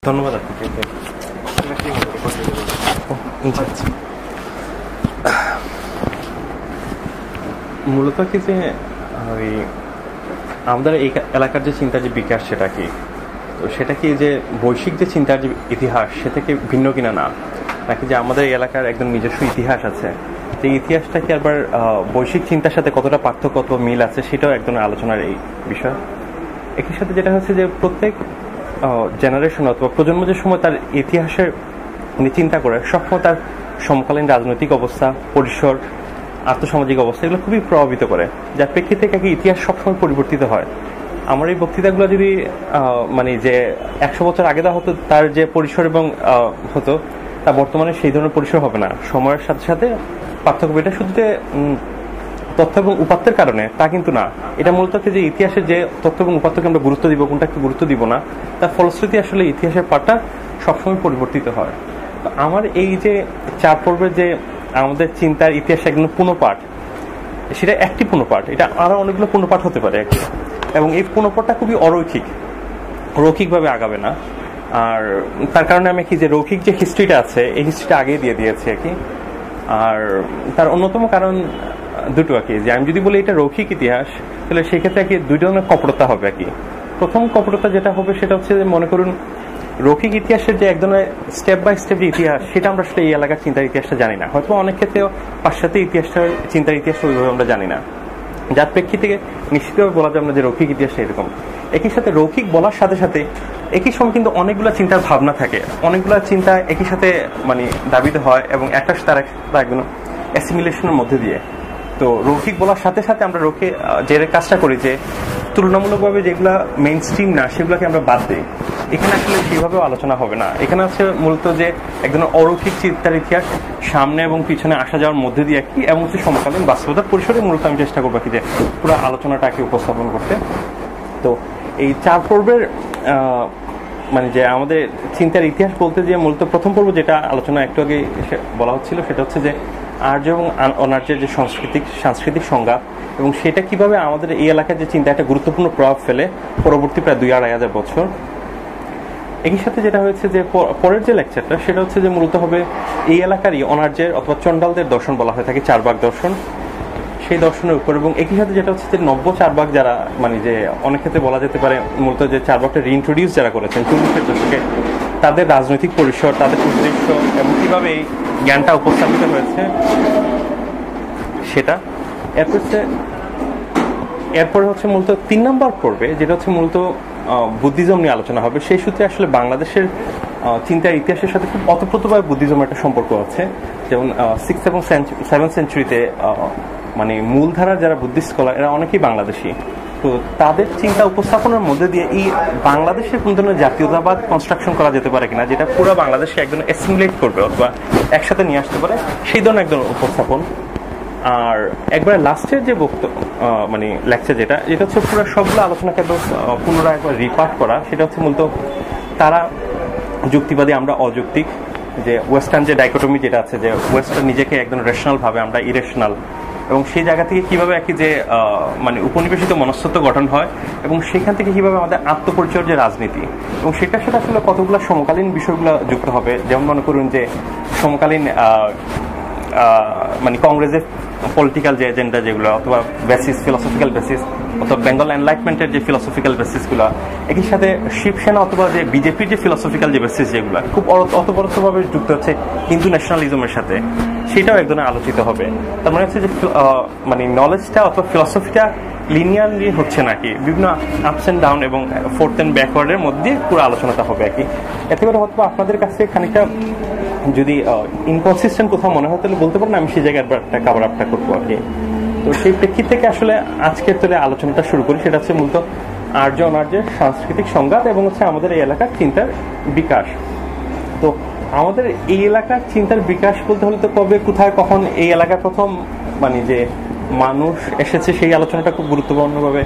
ধন্যবাদ আপনাকে। মূলত কি যে ওই আমাদের এই এলাকার যে চিন্তার যে বিকাশ সেটা কি, তো সেটা কি যে বৈশ্বিক যে চিন্তার যে ইতিহাস সে থেকে ভিন্ন কিনা, না নাকি যে আমাদের এই এলাকার একদম নিজস্ব ইতিহাস আছে, যে ইতিহাসটা কি আবার বৈশ্বিক চিন্তার সাথে কতটা পার্থক্য কত মিল আছে সেটাও একদম আলোচনার এই বিষয়। একই সাথে যেটা হচ্ছে যে প্রত্যেক জেনারেশন অথবা প্রজন্ম যে সময় তার ইতিহাসের চিন্তা করে সবসময় তার সমকালীন রাজনৈতিক অবস্থা, পরিসর, আর্থসামাজিক অবস্থা এগুলো খুবই প্রভাবিত করে, যার প্রেক্ষিতে কি ইতিহাস সবসময় পরিবর্তিত হয়। আমার এই বক্তৃতাগুলো যদি মানে যে 100 বছর আগে দেওয়া হতো তার যে পরিসর এবং হতো তা বর্তমানে সেই ধরনের পরিসর হবে না। সময়ের সাথে সাথে পার্থক্য, এটা শুধু যে তথ্য এবং উপাত্তের কারণে তা কিন্তু না, এটা মূলত যে ইতিহাসের যে তথ্য এবং উপাত্তকে আমরা গুরুত্ব দিব, কোনটাকে গুরুত্ব দিব না, তার ফলশ্রুতি আসলে ইতিহাসের পাঠটা সবসময় পরিবর্তিত হয়। তো আমার এই যে 4 পর্বের যে আমাদের চিন্তার ইতিহাস একদম পুনঃপাঠ, সেটা একটি পুনঃপাঠ, এটা আরো অনেকগুলো পুনঃপাঠ হতে পারে এবং এই পুনঃপাঠটা খুবই রৌখিকভাবে আগাবে না। আর তার কারণে আমি কি যে রৌখিক যে হিস্ট্রিটা আছে এই হিস্ট্রিটা আগেই দিয়ে দিয়েছি আর কি। আর তার অন্যতম কারণ দুটো আর কি, যে আমি যদি বলি এটা রৌখিক ইতিহাস তাহলে সেক্ষেত্রে আর কি 2 ধরনের কপটতা হবে আর কি। প্রথম কপটতা যেটা হবে সেটা হচ্ছে যে মনে করুন রৌখিক ইতিহাসের যে এক ধরনের স্টেপ বাই স্টেপ যে ইতিহাস সেটা আমরা আসলে এই এলাকার চিন্তার ইতিহাসটা জানি না, হয়তো অনেক ক্ষেত্রে পাশ্চাত্য ইতিহাসটার চিন্তার ইতিহাসটা ওইভাবে আমরা জানি না, যার প্রেক্ষিতে নিশ্চিতভাবে বলা যায় না যে রৌখিক ইতিহাসটা এরকম। একই সাথে রৌখিক বলার সাথে সাথে একই সময় কিন্তু অনেকগুলো চিন্তার ভাবনা থাকে, অনেকগুলো চিন্তা একই সাথে মানে দাবিত হয় এবং একটার সাথে আরেকটা একদম অ্যাসিমিলেশনের মধ্যে দিয়ে। তো রৌখিক বলার সাথে সাথে আমরা যে কাজটা করি যে তুলনামূলকভাবে যেগুলা মেইন স্ট্রিম না সেগুলোকে আমরা বাদ দিই। এখানে আসলে সেইভাবেও আলোচনা হবে না, এখানে হচ্ছে মূলত যে একদম অরৌখিক চিন্তার ইতিহাস সামনে এবং পিছনে আসা যাওয়ার মধ্যে দিয়ে কি এবং হচ্ছে সমকালীন বাস্তবতার পরিসরে মূলত আমি চেষ্টা করবো কি যে পুরো আলোচনাটাকে উপস্থাপন করতে। তো এই 4 পর্বের মানে যে আমাদের চিন্তার ইতিহাস বলতে যে মূলত প্রথম পর্ব যেটা আলোচনা একটু আগে বলা হচ্ছিল সেটা হচ্ছে যে আর্য এবং অনার্যের যে সাংস্কৃতিক সংঘাত এবং সেটা কিভাবে আমাদের এই এলাকার যে চিন্তা একটা গুরুত্বপূর্ণ প্রভাব ফেলে পরবর্তী প্রায় 2-2.5 হাজার বছর। একই সাথে যেটা হয়েছে যে পরের যে লেকচারটা সেটা হচ্ছে যে মূলত হবে এই এলাকারই অনার্যের অথবা চণ্ডালদের দর্শন বলা হয়ে থাকে, 4 ভাগ দর্শন, সেই দর্শনের উপর। এবং একই সাথে যেটা হচ্ছে যে নব্য 4 ভাগ যারা মানে যে অনেক ক্ষেত্রে বলা যেতে পারে মূলত যে 4 ভাগটা রিইন্ট্রোডিউস যারা করেছেন 40-এর দশকে, তাদের রাজনৈতিক পরিসর, তাদের উদ্দেশ্য এবং কিভাবে এই জ্ঞানটা উপস্থাপিত হয়েছে সেটা। এরপরে হচ্ছে মূলত 3 নম্বর পর্বে যেটা হচ্ছে মূলত বুদ্ধিজম নিয়ে আলোচনা হবে। সেই সূত্রে আসলে বাংলাদেশের চিন্তার ইতিহাসের সাথে খুব অতপ্রতভাবে বুদ্ধিজমের একটা সম্পর্ক আছে। যেমন 6 এবং 7 সেঞ্চুরিতে মানে মূলধারার যারা বুদ্ধিস্ট স্কলার এরা অনেকেই বাংলাদেশি। তো তাদের চিন্তা উপস্থাপনের মধ্যে দিয়ে এই বাংলাদেশের কোন ধরনের জাতীয়তাবাদ কনস্ট্রাকশন করা যেতে পারে কিনা, যেটা পুরো বাংলাদেশকে একদম অ্যাসিমিলেট করবে অথবা একসাথে নিয়ে আসতে পারে, সেই ধরনের একদম উপস্থাপন। আর একবার লাস্টের যে মানে লেকচার যেটা হচ্ছে পুরো সবগুলো আলোচনাকে পুনরায় একবার রিপার্ট করা, সেটা হচ্ছে মূলত তারা যুক্তিবাদী আমরা অযৌক্তিক, যে ওয়েস্টার্ন যে ডাইকোটমি যেটা আছে যে ওয়েস্টার্ন নিজেকে একদম রেশনাল ভাবে, আমরা ইরেশনাল, এবং সেই জায়গা থেকে কিভাবে একই যে মানে উপনিবেশিত মনস্তত্ব গঠন হয় এবং সেখান থেকে কিভাবে আমাদের আত্মপরিচয়ের যে রাজনীতি এবং সেটার সাথে আসলে কতগুলো সমকালীন বিষয়গুলো যুক্ত হবে। যেমন মনে করুন যে সমকালীন মানে কংগ্রেসের পলিটিক্যাল যে এজেন্ডা যেগুলো অথবা বেসিস, ফিলসফিক্যাল বেসিস অথবা বেঙ্গল এনলাইটমেন্টের যে ফিলসফিক্যাল বেসিসগুলো, একই সাথে শিবসেনা অথবা যে বিজেপির যে ফিলসফিক্যাল যে বেসিস যেগুলো খুব অতপরতভাবে যুক্ত হচ্ছে হিন্দু ন্যাশনালিজমের সাথে, সেটাও একদম আলোচিত হবে। তার মানে হচ্ছে যে মানে নলেজটা অথবা ফিলসফিটা লিনিয়ারলি হচ্ছে নাকি বিভিন্ন আপস অ্যান্ড ডাউন এবং ফোর্থ অ্যান্ড ব্যাকওয়ার্ডের মধ্যে পুরো আলোচনাটা হবে আর কি। এতে করে হয়তো আপনাদের কাছে খানিকটা যদি ইনকনসিস্টেন্ট কোথাও মনে হয় তাহলে বলতে পারেন, আমি সেই জায়গায় একটা কাভার আপটা করবো আর কি। তো সেই প্রেক্ষিত থেকে আসলে আজকের তোলে আলোচনাটা শুরু করি, সেটা হচ্ছে মূলত আর্য অনার্যের সাংস্কৃতিক সংঘাত এবং হচ্ছে আমাদের এই এলাকার চিন্তার বিকাশ। তো আমাদের এই এলাকার চিন্তার বিকাশ বলতে হলে তো কবে, কোথায়, কখন এই এলাকার প্রথম মানে যে মানুষ এসেছে সেই আলোচনাটা খুব গুরুত্বপূর্ণভাবে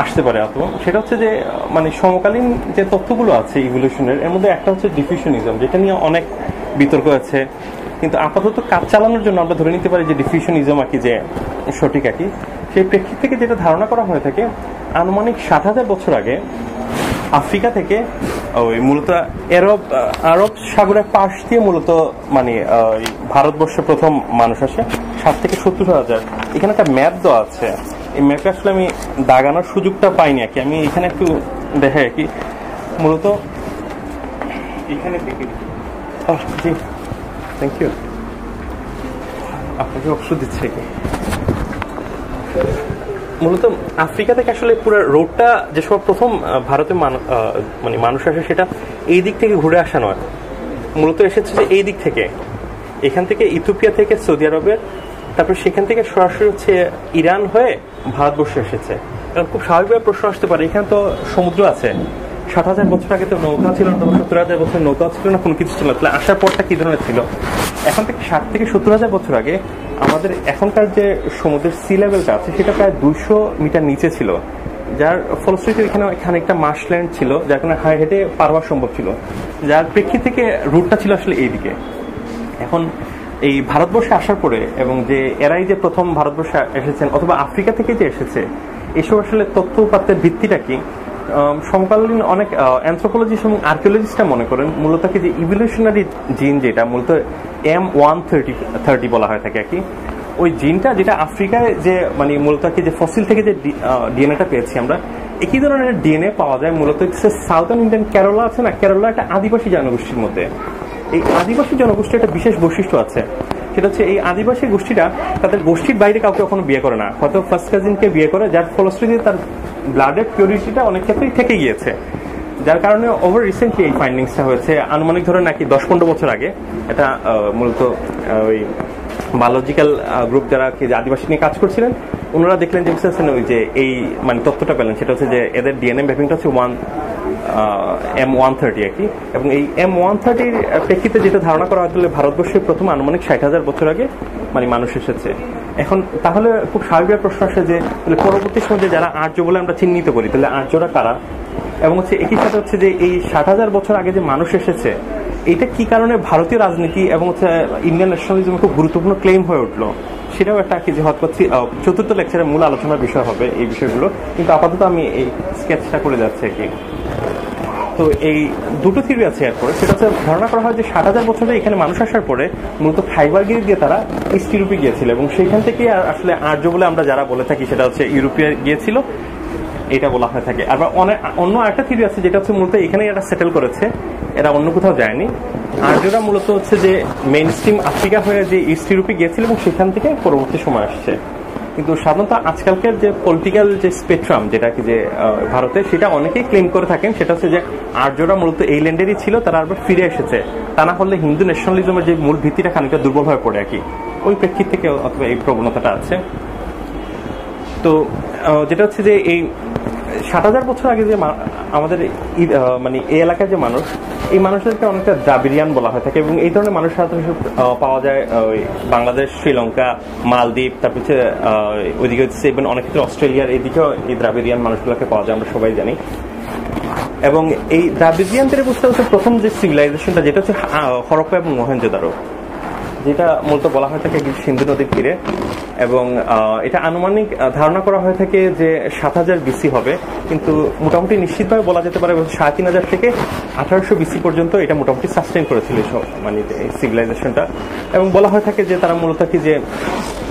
আসতে পারে। অথবা সেটা হচ্ছে যে মানে সমকালীন যে তথ্যগুলো আছে ইভলিউশনের, এর মধ্যে একটা হচ্ছে ডিফিউশনিজম, যেটা নিয়ে অনেক বিতর্ক আছে, কিন্তু আপাতত কাজ চালানোর জন্য আমরা ধরে নিতে পারি যে ডিফিউশনিজম আর কি যে সঠিক আর কি। সেই প্রেক্ষিত থেকে যেটা ধারণা করা হয়ে থাকে আনুমানিক 7,000 বছর আগে আফ্রিকা থেকে ওই মূলত আরব সাগরের পাশ দিয়ে মূলত মানে ভারতবর্ষে প্রথম মানুষ আসে 60,000 থেকে 70,000। এখানে একটা ম্যাপ দেওয়া আছে, এই ম্যাপে আসলে আমি দাগানোর সুযোগটা পাইনি আর কি। আমি এখানে একটু দেখাই আর কি। মূলত এখানে থেকে জি থ্যাংক ইউ, আপনাকে ওষুধ দিচ্ছে কি। মূলত আফ্রিকা থেকে আসলে পুরো রোডটা যেসব প্রথম ভারতে মানে মানুষ আসে সেটা এই দিক থেকে ঘুরে আসা নয়, মূলত এসেছে যে এই দিক থেকে, এখান থেকে ইথিওপিয়া থেকে সৌদি আরবের, তারপর সেখান থেকে সরাসরি হচ্ছে ইরান হয়ে ভারতবর্ষে এসেছে। কারণ খুব স্বাভাবিকভাবে প্রশ্ন আসতে পারে, এখানে তো সমুদ্র আছে, 60,000 বছর আগে তো নৌকা ছিল না, 70,000 বছর নৌকা ছিল না, কোনো কিছু ছিল না, তাহলে আসার পরটা কি ধরনের ছিল। এখন থেকে 60 থেকে 70,000 বছর আগে আমাদের এখনকার যে সমুদ্রের সি লেভেলটা আছে সেটা প্রায় 200 মিটার নিচে ছিল, যার ফলশ্রুতিতে এখানে খানিকটা মার্শল্যান্ড ছিল, যার কারণে হেঁটে পার হওয়া সম্ভব ছিল, যার প্রেক্ষিত থেকে রুটটা ছিল আসলে এইদিকে। এখন এই ভারতবর্ষে আসার পরে এবং যে এরাই যে প্রথম ভারতবর্ষে এসেছেন অথবা আফ্রিকা থেকে যে এসেছে, এসব আসলে তথ্য উপাত্তের ভিত্তিটা কি, সমকালীন অনেক অ্যানথ্রোপোলজিস্ট এবং আর্কিওলজিস্টরা মনে করেন মূলত কি যে ইভলিউশনারি জিন, যেটা মূলত M130 বলা হয় থাকে আর কি, ওই জিনটা যেটা আফ্রিকায় যে মানে মূলত কি যে ফসিল থেকে যে ডিএনএটা পেয়েছি আমরা, একই ধরনের ডিএনএ পাওয়া যায় মূলত সাউথার্ন ইন্ডিয়ান কেরালা আছে না, কেরালা একটা আদিবাসী জনগোষ্ঠীর মধ্যে। এই আদিবাসী জনগোষ্ঠীর একটা বিশেষ বৈশিষ্ট্য আছে, সেটা হচ্ছে এই আদিবাসী গোষ্ঠীটা তাদের গোষ্ঠীর বাইরে কাউকে কখনো বিয়ে করে না, হয়তো ফার্স্ট কাজিনকে বিয়ে করে, যার ফলশ্রুতিতে তার ব্লাডের পিউরিটিটা অনেক ক্ষেত্রেই থেকে গিয়েছে, যার কারণে ওভার রিসেন্টলি এই ফাইন্ডিংসটা হয়েছে। আনুমানিক ধরে নাকি 10-15 বছর আগে এটা মূলত ওই বায়োলজিক্যাল গ্রুপ যারা আদিবাসী নিয়ে কাজ করছিলেন ওনারা দেখলেন যে ওই যে এই মানে তথ্যটা পেলেন, সেটা হচ্ছে যে এদের ডিএনএ ম্যাপিংটা হচ্ছে M130 আর কি। এবং এই M130 প্রেক্ষিতে যেটা ধারণা করা হয় ভারতবর্ষের প্রথম আনুমানিক 60,000 বছর আগে মানে মানুষ এসেছে। এখন তাহলে খুব স্বাভাবিক প্রশ্ন আসে যে পরবর্তী সময়ে যারা আর্য বলে আমরা চিহ্নিত করি, তাহলে আর্যরা কারা, এবং হচ্ছে একই সাথে হচ্ছে যে এই 60,000 বছর আগে যে মানুষ এসেছে এটা কি কারণে ভারতীয় রাজনীতি এবং হচ্ছে ইন্ডিয়ান ন্যাশনালিজম খুব গুরুত্বপূর্ণ ক্লেম হয়ে উঠলো, সেটাও একটা কি যে হয়তো চতুর্থ লেকচারের মূল আলোচনার বিষয় হবে এই বিষয়গুলো, কিন্তু আপাতত আমি এই স্কেচটা করে যাচ্ছি আর কি। তো এই দুটো থিওরি আছে এরপরে, সেটা হচ্ছে ধারণা করা হয় যে 60,000 বছরে এখানে মানুষ আসার পরে মূলত খাইবার গিরি দিয়ে তারা ইস্ট ইউরোপে গিয়েছিল, এবং সেইখান থেকে আসলে আর্য বলে আমরা যারা বলে থাকি সেটা হচ্ছে ইউরোপে গিয়েছিল, এটা বলা হয়ে থাকে। আবার অন্য একটা থিওরি আছে যেটা হচ্ছে মূলত এখানে এরা সেটেল করেছে, এরা অন্য কোথাও যায়নি। আর্যরা মূলত হচ্ছে যে মেইন স্ট্রিম আফ্রিকা হয়ে যে ইস্ট ইউরোপে গিয়েছিল এবং সেখান থেকে পরবর্তী সময় আসছে। কিন্তু সাধারণত আজকালকার যে পলিটিক্যাল যে স্পেকট্রাম যেটা কি যে ভারতে, সেটা অনেকেই ক্লেম করে থাকেন, সেটা হচ্ছে যে আর্যরা মূলত এই ল্যান্ডেরই ছিল, তারা আবার ফিরে এসেছে, তা না হলে হিন্দু ন্যাশনালিজমের যে মূল ভিত্তিটা খানিকটা দুর্বল হয়ে পড়ে আর কি, ওই প্রেক্ষিত থেকে অথবা এই প্রবণতাটা আছে। তো যেটা হচ্ছে যে এই 60,000 বছর আগে যে আমাদের মানে এই এলাকার যে মানুষ, এই মানুষদেরকে অনেকটা দ্রাবিড়িয়ান বলা হয়ে থাকে, এবং এই ধরনের মানুষ সাধারণত পাওয়া যায় ওই বাংলাদেশ, শ্রীলঙ্কা, মালদ্বীপ, তারপর হচ্ছে ওইদিকে হচ্ছে অনেক ক্ষেত্রে অস্ট্রেলিয়ার এইদিকেও এই দ্রাবিড়িয়ান মানুষগুলোকে পাওয়া যায়, আমরা সবাই জানি। এবং এই দ্রাবিড়িয়ানদের বুঝতে হচ্ছে প্রথম যে সিভিলাইজেশনটা যেটা হচ্ছে হরপ্পা এবং মহেঞ্জোদারো, যেটা মূলত বলা হয়ে থাকে সিন্ধু নদীর তীরে, এবং এটা আনুমানিক ধারণা করা হয়ে থাকে যে 7,000 BC হবে, কিন্তু মোটামুটি নিশ্চিতভাবে বলা যেতে পারে 3,500 থেকে 1800 BC পর্যন্ত এটা মোটামুটি সাস্টেইন করেছিল মানে এই সিভিলাইজেশনটা। এবং বলা হয়ে থাকে যে তারা মূলত কি যে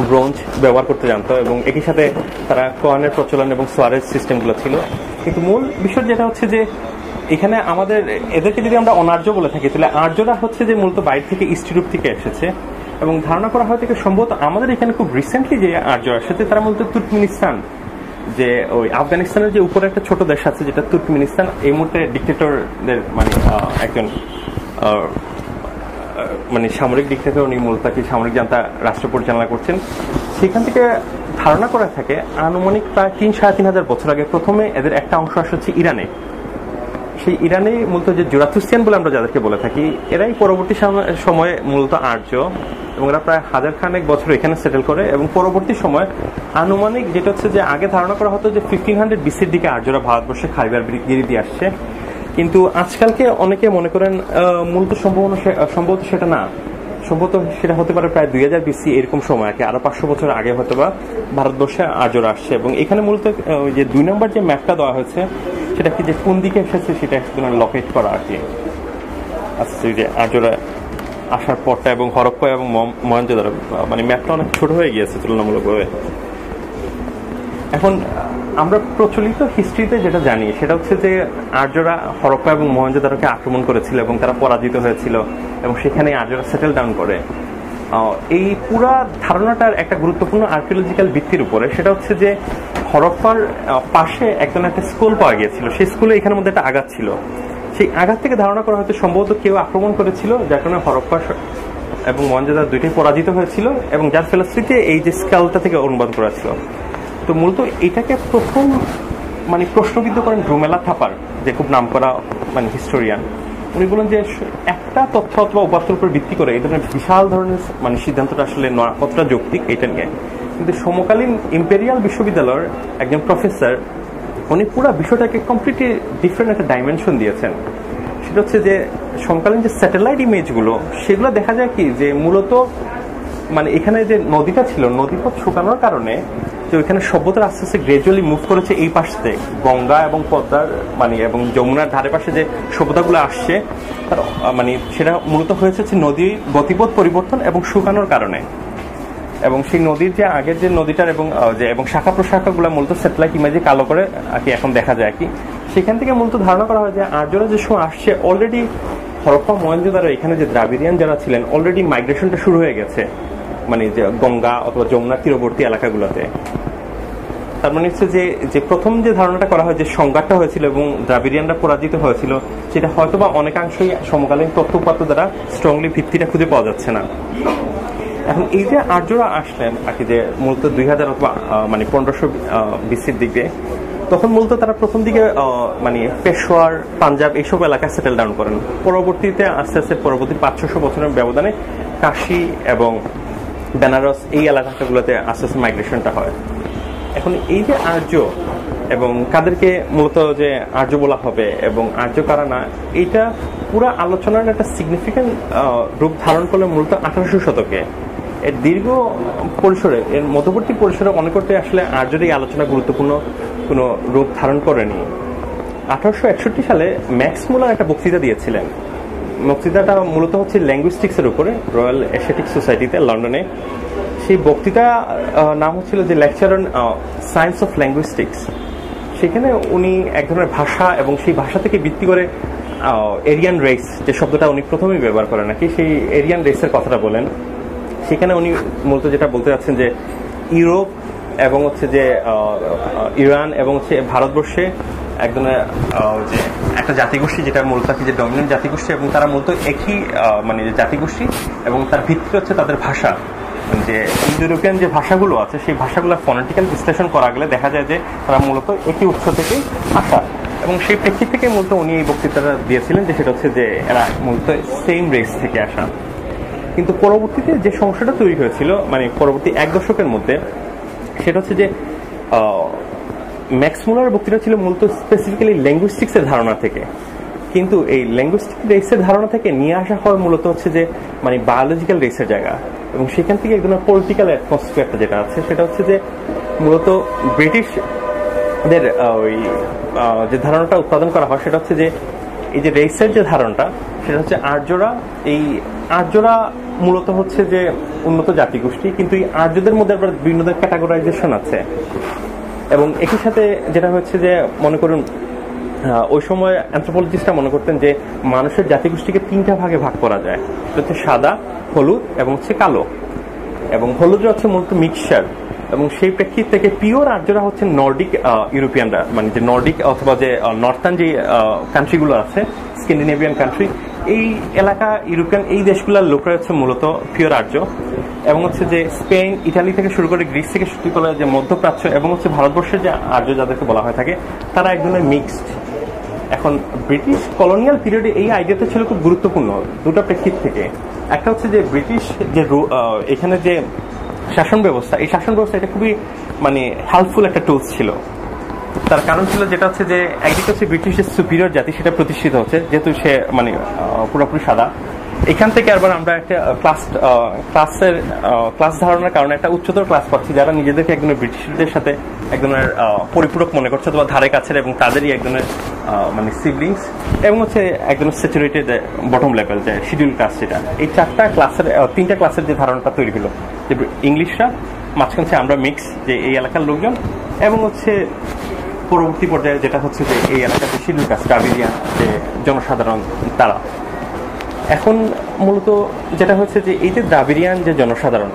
ব্রোঞ্জ ব্যবহার করতে জানতো, এবং একই সাথে তারা কয়েনের প্রচলন এবং সোয়ারেজ সিস্টেমগুলো ছিল। কিন্তু মূল বিষয় যেটা হচ্ছে যে এখানে আমাদের এদেরকে যদি আমরা অনার্য বলে থাকি, তাহলে আর্যরা হচ্ছে যে মূলত বাইরে থেকে ইস্ট ইউরোপ থেকে এসেছে, এবং ধারণা করা হয় থেকে সম্ভবত আমাদের এখানে খুব রিসেন্টলি যে আর্য এসেছে তারা মূলত তুর্কমেনিস্তান, যে ওই আফগানিস্তানের যে উপরে একটা ছোট দেশ আছে যেটা তুর্কমেনিস্তান, এই মুহূর্তে ডিক্টেটরদের মানে একজন মানে সামরিক ডিক্টেটর, উনি মূলত কি সামরিক জান্তা রাষ্ট্র পরিচালনা করছেন, সেখান থেকে ধারণা করা থাকে আনুমানিক প্রায় 3-3,500 বছর আগে প্রথমে এদের একটা অংশ আসছে ইরানে। সেই ইরানে মূলত যে জোরাথুস্ট্রিয়ান বলে আমরা যাদেরকে বলে থাকি, এরাই পরবর্তী সময়ে মূলত আর্য, এবং এরা প্রায় 1000 খানেক বছর এখানে সেটেল করে, এবং পরবর্তী সময় আনুমানিক যেটা হচ্ছে যে আগে ধারণা করা হতো যে 1500 BCর দিকে আর্যরা ভারতবর্ষে খাইবার গিরি দিয়ে আসছে, কিন্তু আজকালকে অনেকে মনে করেন মূলত সম্ভবত সেটা না, সম্ভবত সেটা হতে পারে প্রায় 2000 BC এরকম সময়, আরো 500 বছর আগে হয়তো বা ভারতবর্ষে আর্যরা আসছে। এবং এখানে মূলত ওই যে 2 নম্বর যে ম্যাপটা দেওয়া হয়েছে সেটা কি যে কোন দিকে এসেছে সেটা লোকেট করা আর কি। আচ্ছা, যে আর্যরা আসার পরটা এবং হরপ্পা এবং মহেঞ্জোদারো, মানে ম্যাপটা অনেক ছোট হয়ে গিয়েছে তুলনামূলকভাবে। এখন আমরা প্রচলিত হিস্ট্রিতে যেটা জানি সেটা হচ্ছে যে আর্যরা হরপ্পা এবং মহেঞ্জোদারোকে আক্রমণ করেছিল এবং তারা পরাজিত হয়েছিল এবং সেখানে আর্যরা সেটেল ডাউন করে। এই পুরা ধারণাটার একটা গুরুত্বপূর্ণ আর্কিওলজিক্যাল ভিত্তির উপরে, সেটা হচ্ছে যে হরপ্পার পাশে একজন একটা স্কুল পাওয়া গিয়েছিল, সেই স্কুলে এখানের মধ্যে একটা আঘাত ছিল। সেই আঘাত থেকে ধারণা করা হয়তো সম্ভবত কেউ আক্রমণ করেছিল, যার কারণে হরপ্পা এবং মহেঞ্জোদারো দুইটাই পরাজিত হয়েছিল এবং যার ফলশ্রুতিতে এই যে স্কেলটা থেকে অনুবাদ করা ছিল। তো মূলত এটাকে প্রথম মানে প্রশ্নবিদ্ধ করেন রুমেলা থাপার, যে খুব নাম করা মানে হিস্টোরিয়ান। উনি বলেন যে একটা তথ্য অথবা উপাত্তের উপর ভিত্তি করে এই ধরনের বিশাল ধরনের মানে সিদ্ধান্তটা আসলে কতটা যৌক্তিক এটা নিয়ে। কিন্তু সমকালীন ইম্পেরিয়াল বিশ্ববিদ্যালয়ের একজন প্রফেসর উনি পুরো বিষয়টাকে কমপ্লিটলি ডিফারেন্ট একটা ডাইমেনশন দিয়েছেন। সেটা হচ্ছে যে সমকালীন যে স্যাটেলাইট ইমেজগুলো সেগুলো দেখা যায় কি যে মূলত মানে এখানে যে নদীটা ছিল, নদীপথ শুকানোর কারণে যে ওইখানে সভ্যতার আস্তে আস্তে গ্রাজুয়ালি মুভ করেছে এই পাশ থেকে, গঙ্গা এবং পদ্মার মানে এবং যমুনার ধারে পাশে যে সভ্যতাগুলো আসছে তার মানে সেটা মূলত হয়েছে নদীর গতিপথ পরিবর্তন এবং শুকানোর কারণে। এবং সেই নদীর যে আগের যে নদীটার এবং শাখা প্রশাখাগুলো মূলত স্যাটেলাইট ইমেজে কালো করে আর কি এখন দেখা যায় কি। সেখান থেকে মূলত ধারণা করা হয় যে আর্যরা যে সময় আসছে অলরেডি হরপ্পা মহেঞ্জোদারো এখানে যে দ্রাবিড়িয়ান যারা ছিলেন অলরেডি মাইগ্রেশনটা শুরু হয়ে গেছে, মানে যে গঙ্গা অথবা যমুনার তীরবর্তী এলাকাগুলোতে। তার মানে হচ্ছে যে প্রথম যে ধারণাটা করা হয় যে সংঘাতটা হয়েছিল এবং দ্রাবিড়িয়ানরা পরাজিত হয়েছিল, সেটা হয়তো বা অনেকাংশই সমকালীন তথ্য উপাত্ত দ্বারা স্ট্রংলি ভিত্তিটা খুঁজে পাওয়া যাচ্ছে না। এখন এই যে আর্যরা আসলেন আর কি যে মূলত 2000 অথবা মানে 1500 BC-র দিকে, তখন মূলত তারা প্রথম দিকে মানে পেশোয়ার, পাঞ্জাব এইসব এলাকায় সেটেল ডাউন করেন। পরবর্তীতে আস্তে আস্তে পরবর্তী 500 বছরের ব্যবধানে কাশী এবং বেনারস এই এলাকাগুলোতে আস্তে আস্তে মাইগ্রেশনটা হয়। এখন এই যে আর্য এবং কাদেরকে মূলত যে আর্য বলা হবে এবং আর্য কারা না, এইটা পুরা আলোচনার একটা সিগনিফিক্যান্ট রূপ ধারণ করলে মূলত 1800 শতকে। এর দীর্ঘ পরিসরে, এর মধ্যবর্তী পরিসরে অনেকটাই আসলে আর্যের এই আলোচনা গুরুত্বপূর্ণ কোনো রূপ ধারণ করেনি। 1861 সালে ম্যাক্স মুলার একটা বক্তৃতা দিয়েছিলেন। বক্তৃতাটা মূলত হচ্ছে ল্যাঙ্গুইস্টিক্সের উপরে, রয়্যাল এশিয়াটিক সোসাইটিতে লন্ডনে। সেই বক্তৃতা নাম হচ্ছিল যে লেকচার অন সায়েন্স অফ ল্যাঙ্গুইস্টিক্স। সেখানে উনি এক ধরনের ভাষা এবং সেই ভাষা থেকে ভিত্তি করে এরিয়ান রেস যে শব্দটা উনি প্রথমেই ব্যবহার করেন নাকি, সেই এরিয়ান রেসের কথাটা বলেন। সেখানে উনি মূলত যেটা বলতে চাচ্ছেন যে ইউরোপ এবং হচ্ছে যে ইরান এবং হচ্ছে ভারতবর্ষে এক ধরনের যে একটা জাতিগোষ্ঠী যেটা মূলত যে ডমিনেন্ট জাতিগোষ্ঠী এবং তারা মূলত একই মানে জাতিগোষ্ঠী এবং তার ভিত্তি হচ্ছে তাদের ভাষা। যে ইউরোপিয়ান যে ভাষাগুলো আছে সেই ভাষাগুলো ফনেটিক্যাল বিশ্লেষণ করা গেলে দেখা যায় যে তারা মূলত একই উৎস থেকে আসা, এবং সেই প্রেক্ষিত থেকে মূলত উনি এই বক্তৃতাটা দিয়েছিলেন যে সেটা হচ্ছে যে এরা মূলত সেম রেস থেকে আসা। কিন্তু পরবর্তীতে যে সমস্যাটা তৈরি হয়েছিল মানে পরবর্তী 1 দশকের মধ্যে, সেটা হচ্ছে যে ম্যাক্স মুলারের বক্তৃতা ছিল মূলত স্পেসিফিক্যালি ল্যাঙ্গুইস্টিক্সের ধারণা থেকে, কিন্তু এই ল্যাঙ্গুইস্টিক রেসের ধারণা থেকে নিয়ে আসা হয় মূলত হচ্ছে যে মানে বায়োলজিক্যাল রেসের জায়গা, এবং সেখান থেকে এক ধরনের পলিটিক্যাল অ্যাটমসফিয়ারটা যেটা আছে সেটা হচ্ছে যে মূলত ব্রিটিশদের ওই যে ধারণাটা উৎপাদন করা হয় সেটা হচ্ছে যে এই যে রেসের যে ধারণাটা সেটা হচ্ছে আর্যরা মূলত হচ্ছে যে উন্নত জাতিগোষ্ঠী, কিন্তু এই আর্যদের মধ্যে আবার বিভিন্ন ক্যাটাগরাইজেশন আছে। এবং একই সাথে যেটা হচ্ছে যে মনে করুন ওই সময় অ্যানথ্রোপোলজিস্টরা মনে করতেন যে মানুষের জাতিগোষ্ঠীকে 3টা ভাগে ভাগ করা যায়, সেটা হচ্ছে সাদা, হলুদ এবং হচ্ছে কালো। এবং হলুদরা হচ্ছে মূলত মিক্সচার, এবং সেই প্রেক্ষিত থেকে পিওর আর্যরা হচ্ছে নর্ডিক ইউরোপিয়ানরা, মানে যে নর্ডিক অথবা যে নর্থার্ন যে কান্ট্রিগুলো আছে স্ক্যান্ডিনেভিয়ান কান্ট্রি, এই এলাকা ইউরোপিয়ান এই দেশগুলোর লোকরা হচ্ছে মূলত পিওর আর্য। এবং হচ্ছে যে স্পেন, ইটালি থেকে শুরু করে গ্রিস থেকে শুরু করে যে মধ্যপ্রাচ্য এবং হচ্ছে ভারতবর্ষের যে আর্য যাদেরকে বলা হয়ে থাকে তারা এক ধরনের মিক্সড। এখন ব্রিটিশ কলোনিয়াল পিরিয়ডে এই আইডিয়াটা ছিল খুব গুরুত্বপূর্ণ দুটো প্রেক্ষিত থেকে। একটা হচ্ছে যে ব্রিটিশ যে এখানে যে শাসন ব্যবস্থা, এই শাসন ব্যবস্থা এটা খুবই মানে হেল্পফুল একটা টুলস ছিল। তার কারণ ছিল যেটা হচ্ছে যে একদিকে হচ্ছে ব্রিটিশের সুপিরিয়র জাতি সেটা প্রতিষ্ঠিত হচ্ছে, যেহেতু সে মানে পুরোপুরি সাদা, এখান থেকে আবার আমরা একটা ক্লাস ধারণার কারণে একটা উচ্চতর ক্লাস পাচ্ছি, যারা নিজেদেরকে একজনের ব্রিটিশদের সাথে একজনের পরিপূরক মনে করছে অথবা ধারে কাছের, এবং তাদেরই একজনের মানে সিবলিংস, এবং হচ্ছে একজনের স্যাচুরেটেড বটম লেভেল যে শিডিউল কাস্ট, যেটা এই তিনটা ক্লাসের যে ধারণাটা তৈরি হলো, যে ইংলিশরা মাঝখানে আমরা মিক্স, যে এই এলাকার লোকজন, এবং হচ্ছে পরবর্তী পর্যায়ে যেটা হচ্ছে যে এই এলাকাতে শিডিউল কাস্ট দ্রাবিড়িয়ান যে জনসাধারণ তারা। এখন মূলত যেটা হচ্ছে যে এই যে দ্রাবিড়িয়ান যে জনসাধারণ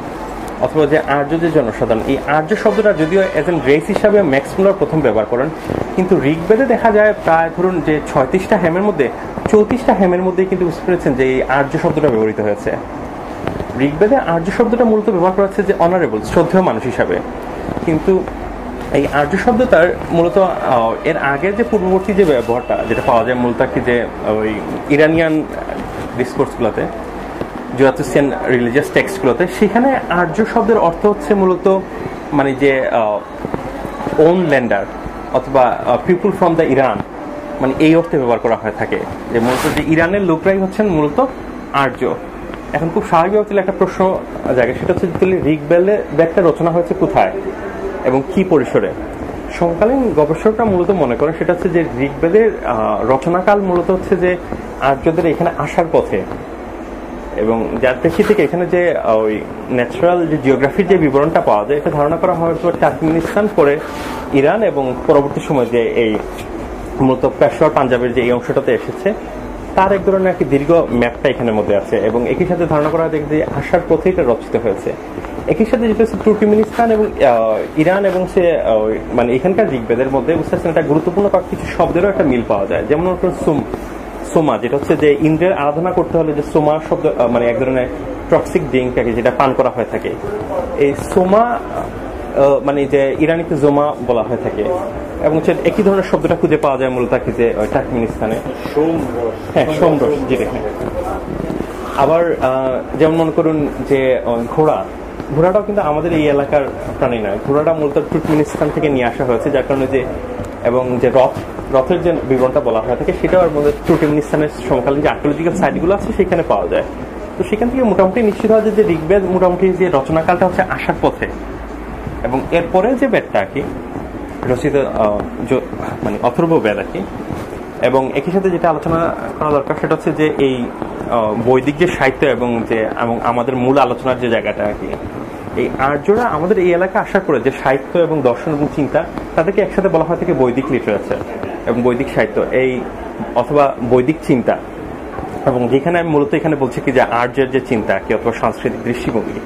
অথবা যে আর্য যে জনসাধারণ, এই আর্য শব্দটা যদিও এজ এন রেস হিসাবে ম্যাক্স মুলার প্রথম ব্যবহার করেন, কিন্তু ঋগ্বেদে দেখা যায় প্রায় ধরুন যে 36টা হেমের মধ্যে 34টা হেমের মধ্যেই কিন্তু বুঝতে পেরেছেন যে এই আর্য শব্দটা ব্যবহৃত হয়েছে। ঋগ্বেদে আর্য শব্দটা মূলত ব্যবহার করা হচ্ছে যে অনারেবল, শ্রদ্ধেয় মানুষ হিসাবে, কিন্তু এই আর্য শব্দটার মূলত এর আগের যে পূর্ববর্তী যে ব্যবহারটা যেটা পাওয়া যায় মূলত কি যে ওই ইরানিয়ান ডিসকোর্সগুলোতে, জুরাতুস্টিয়ান রিলিজিয়াস টেক্সটগুলোতে, সেখানে আর্য শব্দের অর্থ হচ্ছে মূলত মানে যে ওন ল্যান্ডার অথবা পিপুল ফ্রম দ্য ইরান, মানে এই অর্থে ব্যবহার করা হয়ে থাকে, যে মূলত যে ইরানের লোকরাই হচ্ছেন মূলত আর্য। এখন খুব স্বাভাবিকভাবে একটা প্রশ্ন জায়গা, সেটা হচ্ছে ঋগ্বেদটা রচনা হয়েছে কোথায় এবং কি পরিসরে। সমকালীন গবেষকরা মূলত মনে করে সেটা হচ্ছে যে ঋগ্বেদের রচনাকাল মূলত হচ্ছে যে আর্যদের এখানে আসার পথে, এবং যার প্রেক্ষিতে থেকে এখানে যে ওই ন্যাচারাল যে জিওগ্রাফির যে বিবরণটা পাওয়া যায়, এটা ধারণা করা হয় টার্কমেনিস্তান পরে ইরান, এবং পরবর্তী সময় যে এই মূলত পেশোয়ার পাঞ্জাবের যে এই অংশটাতে এসেছে তার এক ধরনের একটি দীর্ঘ ম্যাপটা এখানের মধ্যে আছে, এবং একই সাথে ধারণা করা হয় যে আসার পথে এটা রচিত হয়েছে। একই সাথে যেটা হচ্ছে তুর্কমেনিস্তান এবং ইরান এবং সে মানে এখানকার ঋগ্বেদের মধ্যে বুঝতে পারছেন একটা গুরুত্বপূর্ণ কিছু শব্দেরও একটা মিল পাওয়া যায়। যেমন সোমা, যেটা হচ্ছে যে ইন্দ্রের আরাধনা করতে হলে যে সোমা শব্দ, মানে এক ধরনের টক্সিক ড্রিঙ্ক যেটা পান করা হয়ে থাকে, এই সোমা মানে যে ইরানিতে জোমা বলা হয়ে থাকে, এবং হচ্ছে একই ধরনের শব্দটা খুঁজে পাওয়া যায় মূলত কি যে টার্কমেনিস্তানে, হ্যাঁ সোমরস, যেটা আবার যেমন মনে করুন যে ঘোড়াটাও কিন্তু আমাদের এই এলাকার প্রাণী নয়, ঘোড়াটা মূলত তুর্কমেনিস্তান থেকে নিয়ে আসা হয়েছে, যার কারণে যে এবং যে রথের যে বিবরণটা বলা হয়ে থাকে সেটাও আমাদের তুর্কমেনিস্তানের সমকালীন যে আর্কিওলজিক্যাল সাইটগুলো আছে সেখানে পাওয়া যায়। তো সেখান থেকে মোটামুটি নিশ্চিত হয় যে ঋগ্বেদ মোটামুটি যে রচনাকালটা হচ্ছে আসার পথে, এবং এরপরে যে বেদটা আর কি রচিত মানে অথর্ব বেদ আর কি। এবং একই সাথে যেটা আলোচনা করা দরকার সেটা হচ্ছে যে এই বৈদিক যে সাহিত্য এবং আমাদের মূল আলোচনার যে জায়গাটা আর কি, এই আর্যরা আমাদের এই এলাকা আসার পরে যে সাহিত্য এবং দর্শন এবং চিন্তা, তাদেরকে একসাথে বলা হয় থেকে বৈদিক লিটারেচার এবং বৈদিক সাহিত্য এই অথবা বৈদিক চিন্তা। এবং যেখানে আমি মূলত এখানে বলছি কি যে আর্যের যে চিন্তা কি অথবা সাংস্কৃতিক দৃষ্টিভঙ্গি,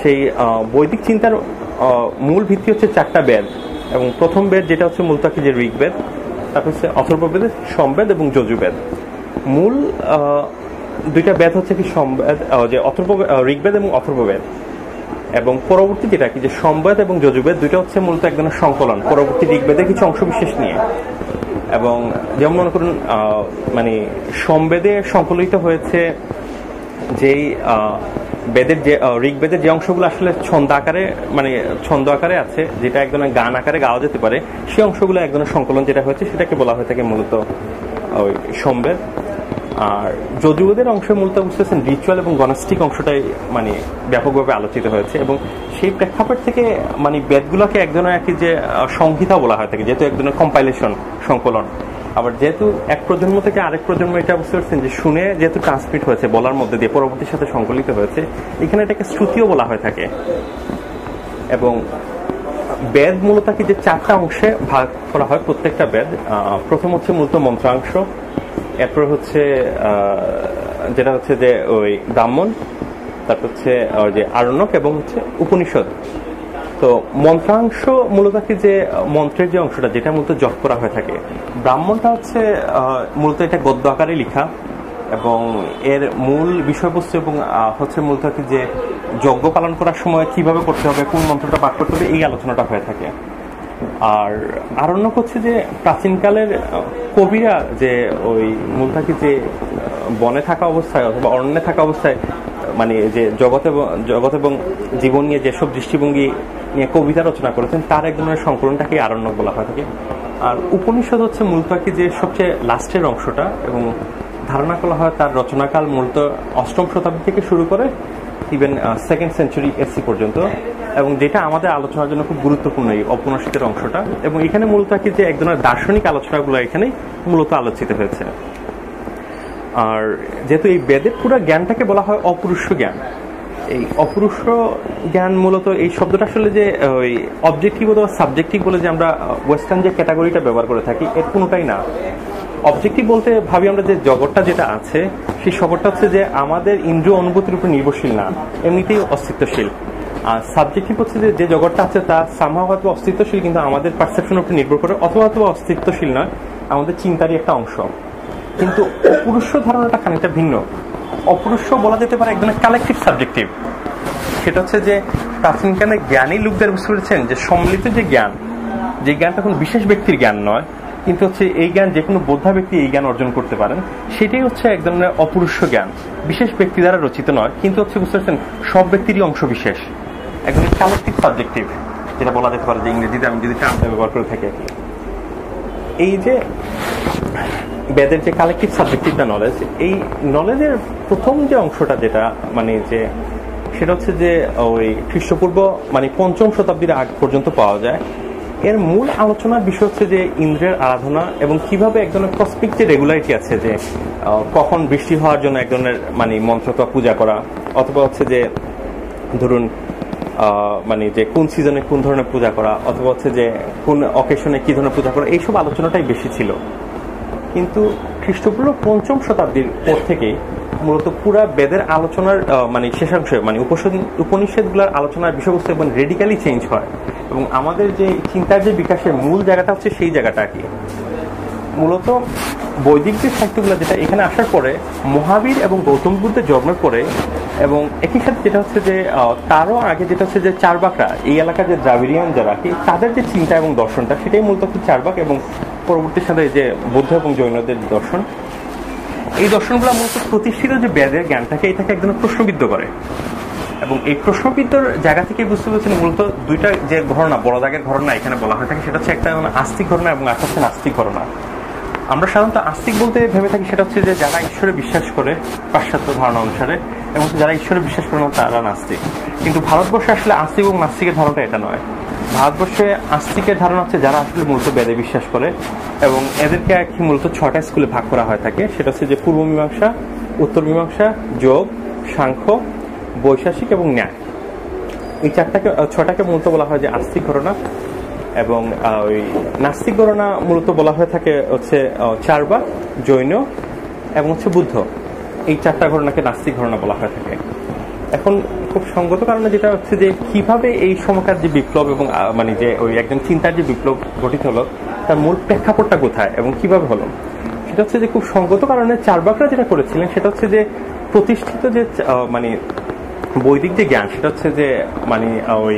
সেই বৈদিক চিন্তার মূল ভিত্তি হচ্ছে 4টা বেদ, এবং প্রথম বেদ যেটা হচ্ছে মূলত কি যে ঋগ্বেদ, তারপর হচ্ছে অথর্ববেদ, সমবেদ এবং যজুর্বেদ। মূল 2টা বেদ হচ্ছে কি যে ঋগ্বেদ এবং অথর্ববেদ, এবং পরবর্তী যেটা কি যে সমবেদ এবং যজুর্বেদ, 2টা হচ্ছে মূলত এক ধরনের সংকলন পরবর্তী ঋগ্বেদের কিছু অংশ বিশেষ নিয়ে। এবং যেমন মনে করুন মানে সমবেদে সংকলিত হয়েছে যেই বেদের যে ঋগ্বেদের যে অংশগুলো আসলে ছন্দ আকারে আছে, যেটা এক ধরনের গান আকারে গাওয়া যেতে পারে, সেই অংশগুলো এক ধরনের সংকলন যেটা হয়েছে সেটাকে বলা হয়ে থাকে মূলত ওই সমবেদ। আর যজুর্বেদের অংশ মূলত বুঝতেছেন রিচুয়াল এবং গণস্টিক অংশটাই মানে ব্যাপকভাবে আলোচিত হয়েছে, এবং সেই প্রেক্ষাপট থেকে মানে বেদগুলোকে এক ধরনের একটি যে সংহিতা বলা হয়ে থাকে, যেহেতু এক ধরনের কম্পাইলেশন সংকলন। আবার যেহেতু এক প্রজন্ম থেকে আরেক প্রজন্ম এটা বুঝতে পারছেন যে শুনে যেহেতু ট্রান্সমিট হয়েছে বলার মধ্যে দিয়ে পরবর্তীর সাথে সংকলিত হয়েছে, এখানে এটাকে শ্রুতিও বলা হয়ে থাকে। এবং বেদ মূলত কি যে 4টা অংশে ভাগ করা হয় প্রত্যেকটা বেদ। প্রথম হচ্ছে মূলত মন্ত্রাংশ, এরপর হচ্ছে যেটা হচ্ছে যে ওই ব্রাহ্মণ, তারপর হচ্ছে যে আরণ্যক এবং হচ্ছে উপনিষদ। তো মন্ত্রাংশ মূলত কি যে মন্ত্রের যে অংশটা যেটা মূলত জপ করা হয়ে থাকে, ব্রাহ্মণটা হচ্ছে মূলত এটা গদ্য আকারে লেখা, এবং এর মূল বিষয়বস্তু এবং হচ্ছে মূলত কি যে যজ্ঞ পালন করার সময় কিভাবে করতে হবে, কোন মন্ত্রটা পাঠ করতে হবে, এই আলোচনাটা হয়ে থাকে। আর আরণ্যক হচ্ছে যে প্রাচীনকালের কবিরা যে ওই মূলত কি যে বনে থাকা অবস্থায় অথবা অরণ্যে থাকা অবস্থায় মানে যে জগৎ এবং জীবন নিয়ে যেসব দৃষ্টিভঙ্গি নিয়ে কবিতা রচনা করেছেন তার এক ধরনের সংকলনটাকে আরণ্যক বলা হয় থাকে। আর উপনিষদ হচ্ছে মূলত কি যে সবচেয়ে লাস্টের অংশটা, এবং ধারণা করা হয় তার রচনাকাল মূলত 8ম শতাব্দী থেকে শুরু করে ইভেন 2nd সেঞ্চুরি এসি পর্যন্ত, এবং যেটা আমাদের আলোচনার জন্য খুব গুরুত্বপূর্ণ এই ঔপনিষদের অংশটা। এবং এখানে মূলত কি যে এক ধরনের দার্শনিক আলোচনাগুলো এখানেই মূলত আলোচিত হয়েছে। আর যেহেতু এই বেদের পুরো জ্ঞানটাকে বলা হয় অপুরুষ জ্ঞান, এই অপুরুষ জ্ঞান মূলত এই শব্দটা আসলে যে ওই অবজেক্টিভ অথবা সাবজেক্টিভ বলে যে আমরা ওয়েস্টার্ন যে ক্যাটাগরিটা ব্যবহার করে থাকি, এর কোনোটাই না। অবজেক্টিভ বলতে ভাবি আমরা যে জগৎটা যেটা আছে সেই জগৎটা হচ্ছে যে আমাদের ইন্দ্রিয় অনুভূতির উপর নির্ভরশীল না, এমনিতেই অস্তিত্বশীল। আর সাবজেক্টিভ হচ্ছে যে জগৎটা আছে তা সামহাও হয়তো অস্তিত্বশীল, কিন্তু আমাদের পারসেপশনের উপর নির্ভর করে, অথবা অস্তিত্বশীল নয়, আমাদের চিন্তারই একটা অংশ। কিন্তু অপুরুষ ধারণাটা খানিকটা ভিন্ন। অপুরুষ বলা যেতে পারে এক ধরনের কালেকটিভ সাবজেক্টিভ। সেটা হচ্ছে যে প্রাচীনকালে জ্ঞানী লোকদের বুঝতে পেরেছেন যে সম্মিলিত যে জ্ঞান, যে জ্ঞানটা কোনো বিশেষ ব্যক্তির জ্ঞান নয়, কিন্তু হচ্ছে এই জ্ঞান যে কোনো বোদ্ধা ব্যক্তি এই জ্ঞান অর্জন করতে পারেন, সেটাই হচ্ছে এক ধরনের অপুরুষ জ্ঞান, বিশেষ ব্যক্তি দ্বারা রচিত নয়, কিন্তু হচ্ছে বুঝতে পারছেন সব ব্যক্তিরই অংশ বিশেষ, এক ধরনের কালেকটিভ সাবজেক্টিভ, যেটা বলা যেতে পারে যে ইংরেজিতে আমি যদি টার্মটা ব্যবহার করে থাকি। এই যে বেদের যে কালেকটিভ সাবজেক্টিভটা নলেজ, এই নলেজের প্রথম যে অংশটা যেটা মানে যে সেটা হচ্ছে যে ওই খ্রিস্টপূর্ব মানে 5ম শতাব্দীর আগ পর্যন্ত পাওয়া যায়। এর মূল আলোচনার বিষয় হচ্ছে যে ইন্দ্রের আরাধনা এবং কিভাবে এক ধরনের কসমিক যে রেগুলারিটি আছে, যে কখন বৃষ্টি হওয়ার জন্য এক ধরনের মানে মন্ত্র বা পূজা করা, অথবা হচ্ছে যে ধরুন মানে যে কোন সিজনে কোন ধরনের পূজা করা, অথবা হচ্ছে যে কোন অকেশনে কি ধরনের পূজা করা, এইসব আলোচনাটাই বেশি ছিল। কিন্তু খ্রিস্টপূর্ব 5ম শতাব্দীর পর থেকেই মূলত পুরা বেদের আলোচনার মানে শেষাংশ মানে উপনিষদগুলোর আলোচনার বিষয়বস্তু এবং রেডিক্যালি চেঞ্জ হয়, এবং আমাদের যে চিন্তার যে বিকাশের মূল জায়গাটা হচ্ছে সেই জায়গাটা কি মূলত বৈদিক যে সাহিত্যগুলো যেটা এখানে আসার পরে মহাবীর এবং গৌতম বুদ্ধের জন্মের পরে, এবং একই সাথে যেটা হচ্ছে যে তারও আগে যেটা হচ্ছে যে চারবাকরা, এই এলাকার যে দ্রাবিড়িয়ান যারা কি তাদের যে চিন্তা এবং দর্শনটা, সেটাই মূলত চারবাক, এবং পরবর্তী সাথে যে বৌদ্ধ এবং জৈনদের দর্শন, এই দর্শনগুলো মূলত প্রতিষ্ঠিত যে বেদের জ্ঞানটাকে এটাকে একদম প্রশ্নবিদ্ধ করে। এবং এই প্রশ্নবিদ্ধর জায়গা থেকে বুঝতে পারছেন মূলত দুইটা যে ঘটনা, বড় দাগের ঘটনা এখানে বলা হয়ে থাকে, সেটা হচ্ছে একটা আস্তিক ঘটনা এবং একটা হচ্ছে নাস্তিক ঘটনা। আমরা সাধারণত আস্তিক বলতে ভেবে থাকি সেটা হচ্ছে যে যারা ঈশ্বরে বিশ্বাস করে পাশ্চাত্য ধারণা অনুসারে, এবং যারা ঈশ্বরে বিশ্বাস করে না তারা নাস্তিক। কিন্তু ভারতবর্ষে আসলে আস্তিক এবং নাস্তিকের ধারণাটা এটা নয়। ভারতবর্ষে আস্তিকের ধারণা হচ্ছে যারা আসলে মূলত বেদে বিশ্বাস করে, এবং এদেরকে মূলত 6টা স্কুলে ভাগ করা হয়ে থাকে। সেটা হচ্ছে যে পূর্ব মীমাংসা, উত্তর মীমাংসা, যোগ, সাংখ্য, বৈশাসিক এবং ন্যায়। এই 6টাকে মূলত বলা হয় যে আস্তিক ঘটনা। এবং ওই নাস্তিক ঘটনা মূলত বলা হয়ে থাকে হচ্ছে চারবাক, জৈন এবং হচ্ছে বুদ্ধ। এই 4টা ঘটনাকে নাস্তিক ঘটনা বলা হয়ে থাকে। এখন খুব সঙ্গত কারণে যেটা হচ্ছে যে কিভাবে এই সময়কার যে বিপ্লব এবং মানে যে ওই একজন চিন্তার যে বিপ্লব গঠিত হলো, তার মূল প্রেক্ষাপটটা কোথায় এবং কিভাবে হলো, সেটা হচ্ছে যে খুব সঙ্গত কারণে চারবাকরা যেটা করেছিলেন সেটা হচ্ছে যে প্রতিষ্ঠিত যে মানে বৈদিক যে জ্ঞান, সেটা হচ্ছে যে মানে ওই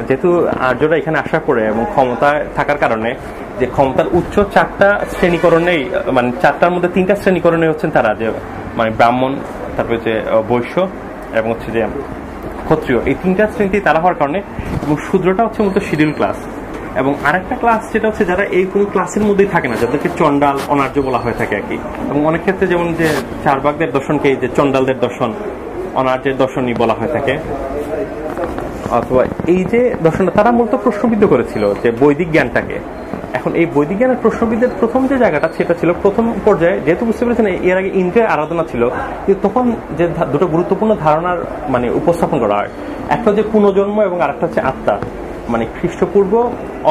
যেহেতু আর্যরা এখানে আসার পরে এবং ক্ষমতায় থাকার কারণে যে ক্ষমতার উচ্চ 4টা শ্রেণীকরণেই মানে 4টার মধ্যে 3টা শ্রেণীকরণে হচ্ছেন তারা, যে মানে ব্রাহ্মণ, তারপরে যে বৈশ্য এবং হচ্ছে যে ক্ষত্রিয়, এই 3টা শ্রেণীতে তারা হওয়ার কারণে, এবং শূদ্রটা হচ্ছে মূলত শিডিউল ক্লাস। এবং আরেকটা ক্লাস যেটা হচ্ছে যারা এই কোনো ক্লাসের মধ্যেই থাকে না, যাদেরকে চণ্ডাল, অনার্য বলা হয়ে থাকে আর কি। এবং অনেক ক্ষেত্রে যেমন যে চারবাকদের দর্শনকে যে চণ্ডালদের দর্শন, অনার্যের দর্শনই বলা হয়ে থাকে। অথবা এই যে দর্শনটা তারা মূলত প্রশ্নবিদ্ধ করেছিল যে বৈদিক জ্ঞানটাকে। এখন এই বৈদিক জ্ঞানের প্রশ্নবিদের প্রথম যে জায়গাটা সেটা ছিল প্রথম পর্যায়ে, যেহেতু বুঝতে পেরেছেন এর আগে ইন্দ্রিয়ের আরাধনা ছিল, কিন্তু তখন যে দুটো গুরুত্বপূর্ণ ধারণার মানে উপস্থাপন করা হয়, একটা হচ্ছে পুনর্জন্ম এবং আরেকটা হচ্ছে আত্মা। মানে খ্রিস্টপূর্ব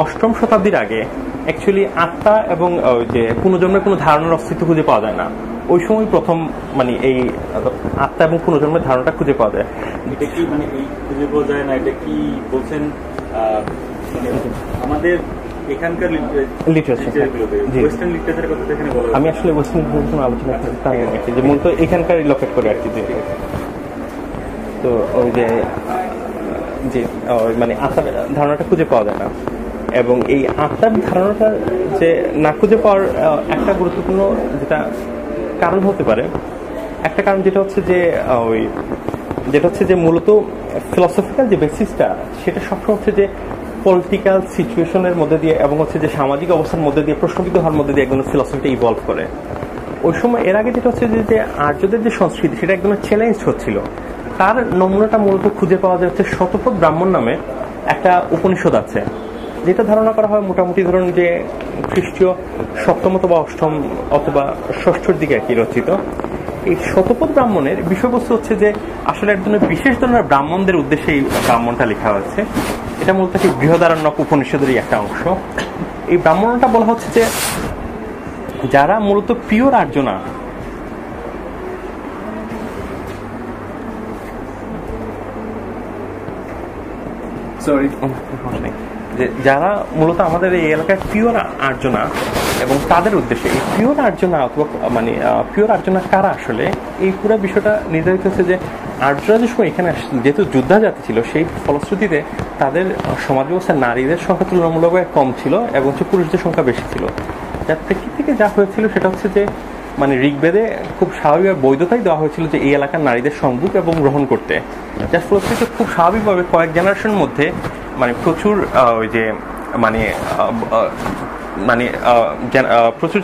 8ম শতাব্দীর আগে অ্যাকচুয়ালি আত্মা এবং যে পুনর্জন্মের কোনো ধারণার অস্তিত্ব খুঁজে পাওয়া যায় না। ওই সময় প্রথম মানে এই আত্মা এবং পুনর্জন্মের ধারণাটা খুঁজে পাওয়া যায়। এটা কি মানে এই খুঁজে পাওয়া যায় না, এটা কি বলছেন আমাদের এখানকার ওয়েস্টার্ন লিটারেচারের কথা এখানে বলা, আমি আসলে ওয়েস্টার্ন লিটারেচার আলোচনা তাই যে মূলত এখানকার লোকেট করে আর কি। তো ওই যে মানে আত্মার ধারণাটা খুঁজে পাওয়া যায় না, এবং এই আত্মার ধারণাটা যে না খুঁজে পাওয়ার একটা গুরুত্বপূর্ণ যেটা কারণ হতে পারে, একটা কারণ যেটা হচ্ছে যে মূলত ফিলসফিক্যাল যে বেসিসটা সেটা সবসময় হচ্ছে যে পলিটিক্যাল সিচুয়েশনের মধ্যে দিয়ে এবং হচ্ছে যে সামাজিক অবস্থার মধ্যে দিয়ে প্রশ্নবিদ্ধ হওয়ার মধ্যে দিয়ে একদম ফিলসফিটা ইভলভ করে। ওই সময় এর আগে যেটা হচ্ছে যে আর্যদের যে সংস্কৃতি সেটা একদম চ্যালেঞ্জ হচ্ছিল। তার নমুনাটা মূলত খুঁজে পাওয়া যাচ্ছে শতপথ ব্রাহ্মণ নামে একটা উপনিষদ আছে, যেটা ধারণা করা হয় মোটামুটি ধরুন যে খ্রিস্টীয় সপ্তম অথবা অষ্টম অথবা ষষ্ঠর দিকে আর কি রচিত। এই শতপথ ব্রাহ্মণের বিষয়বস্তু হচ্ছে যে আসলে একজন বিশেষ ধরনের ব্রাহ্মণদের উদ্দেশ্যে এই ব্রাহ্মণটা লেখা হয়েছে। এটা মূলত কি বৃহদারণ্যক উপনিষদেরই একটা অংশ। এই ব্রাহ্মণটা বলা হচ্ছে যে যারা মূলত পিওর আর্য না, যে যারা মূলত আমাদের এই এলাকায় পিওর আর্য না, এবং তাদের উদ্দেশ্যে এই পিওর আর্য না অথবা মানে পিওর আর্য না কারা আসলে, এই পুরো বিষয়টা নির্ধারিত হচ্ছে যে আর্যরা যে সময় এখানে আসছিল, যেহেতু যোদ্ধা জাতি ছিল, সেই ফলশ্রুতিতে তাদের সমাজ ব্যবস্থায় নারীদের সংখ্যা তুলনামূলকভাবে কম ছিল এবং পুরুষদের সংখ্যা বেশি ছিল। যার প্রেক্ষিত থেকে যা হয়েছিল সেটা হচ্ছে যে মানে ঋগ্বেদে খুব স্বাভাবিক বৈধতাই দেওয়া হয়েছিল যে এই এলাকার নারীদের সংভোগ এবং গ্রহণ করতে, যার ফলশ্রুতিতে খুব স্বাভাবিকভাবে কয়েক জেনারেশনের মধ্যে মানে প্রচুর ওই যে মানে মানে প্রচুর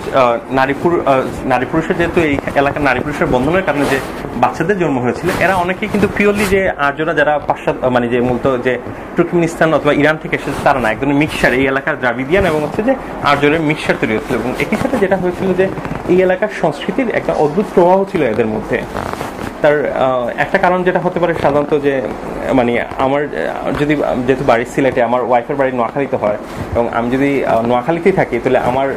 নারী পুরুষের, যেহেতু এই এলাকার নারী পুরুষের বন্ধনের কারণে যে বাচ্চাদের জন্ম হয়েছিল, এরা অনেকেই কিন্তু পিওরলি যে আর্যরা যারা পাশ্চাত্য মানে যে মূলত যে তুর্কমেনিস্তান অথবা ইরান থেকে এসেছে তারা না, একদম মিক্সচার এই এলাকার দ্রাবিডিয়ান এবং হচ্ছে যে আর্যদের মিক্সচার তৈরি হচ্ছিল। এবং একই সাথে যেটা হয়েছিল যে এই এলাকার সংস্কৃতির একটা অদ্ভুত প্রভাব ছিল এদের মধ্যে। তার একটা কারণ যেটা হতে পারে সাধারণত যে মানে আমার যদি যেহেতু বাড়ির সিলেটে, আমার ওয়াইফের বাড়ি নোয়াখালীতে হয়, এবং আমি যদি নোয়াখালীতেই থাকি তাহলে আমার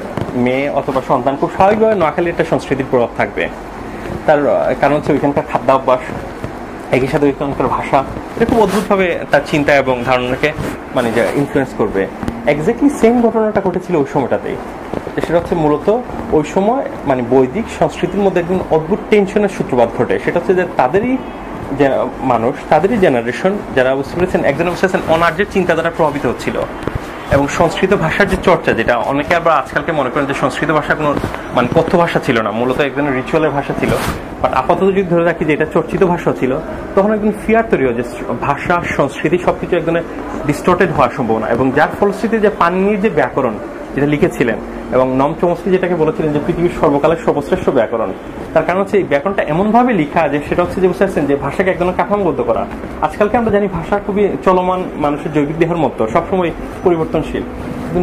মেয়ে অথবা সন্তান খুব স্বাভাবিকভাবে নোয়াখালীর একটা সংস্কৃতির প্রভাব থাকবে। তার কারণ হচ্ছে ওইখানকার খাদ্যাভ্যাস, একই সাথে ওইখানকার ভাষা, এটা খুব অদ্ভুতভাবে তার চিন্তা এবং ধারণাকে মানে যে ইনফ্লুয়েন্স করবে। এক্স্যাক্টলি সেম ঘটনাটা ঘটেছিল ওই সময়টাতেই। সেটা হচ্ছে মূলত ওই সময় মানে বৈদিক সংস্কৃতির মধ্যে একদিন অদ্ভুত টেনশনের সূত্রপাত ঘটে। সেটা হচ্ছে যে তাদেরই মানুষ, তাদেরই জেনারেশন যারা বুঝতে পেরেছেন, একজন বুঝতে পেরেছেন অনার্যের চিন্তাধারা প্রভাবিত হচ্ছিল, এবং সংস্কৃত ভাষার যে চর্চা, যেটা অনেকে আবার আজকালকে মনে করেন যে সংস্কৃত ভাষা কোনো মানে কথ্য ভাষা ছিল না, মূলত একজন রিচুয়ালের ভাষা ছিল, বাট আপাতত যদি ধরে রাখি যে এটা চর্চিত ভাষা ছিল, তখন একদিন ফিয়ার তৈরি হয় যে ভাষা সংস্কৃতি সবকিছু একজনের ডিস্টর্টেড হওয়ার সম্ভাবনা। এবং যার ফলশ্রুতিতে যে পাণিনির যে ব্যাকরণ যেটা লিখেছিলেন, এবং নম চমস্কি যেটাকে বলেছিলেন যে পৃথিবীর সর্বকালের সর্বশ্রেষ্ঠ ব্যাকরণ, তার কারণ হচ্ছে এই ব্যাকরণটা এমনভাবে লেখা যে সেটা হচ্ছে যে বুঝতে পারছেন যে ভাষাকে একদম কাঠামোবদ্ধ করা। আজকালকে আমরা জানি ভাষা খুবই চলমান, মানুষের জৈবিক দেহের মতো সবসময় পরিবর্তনশীল, কিন্তু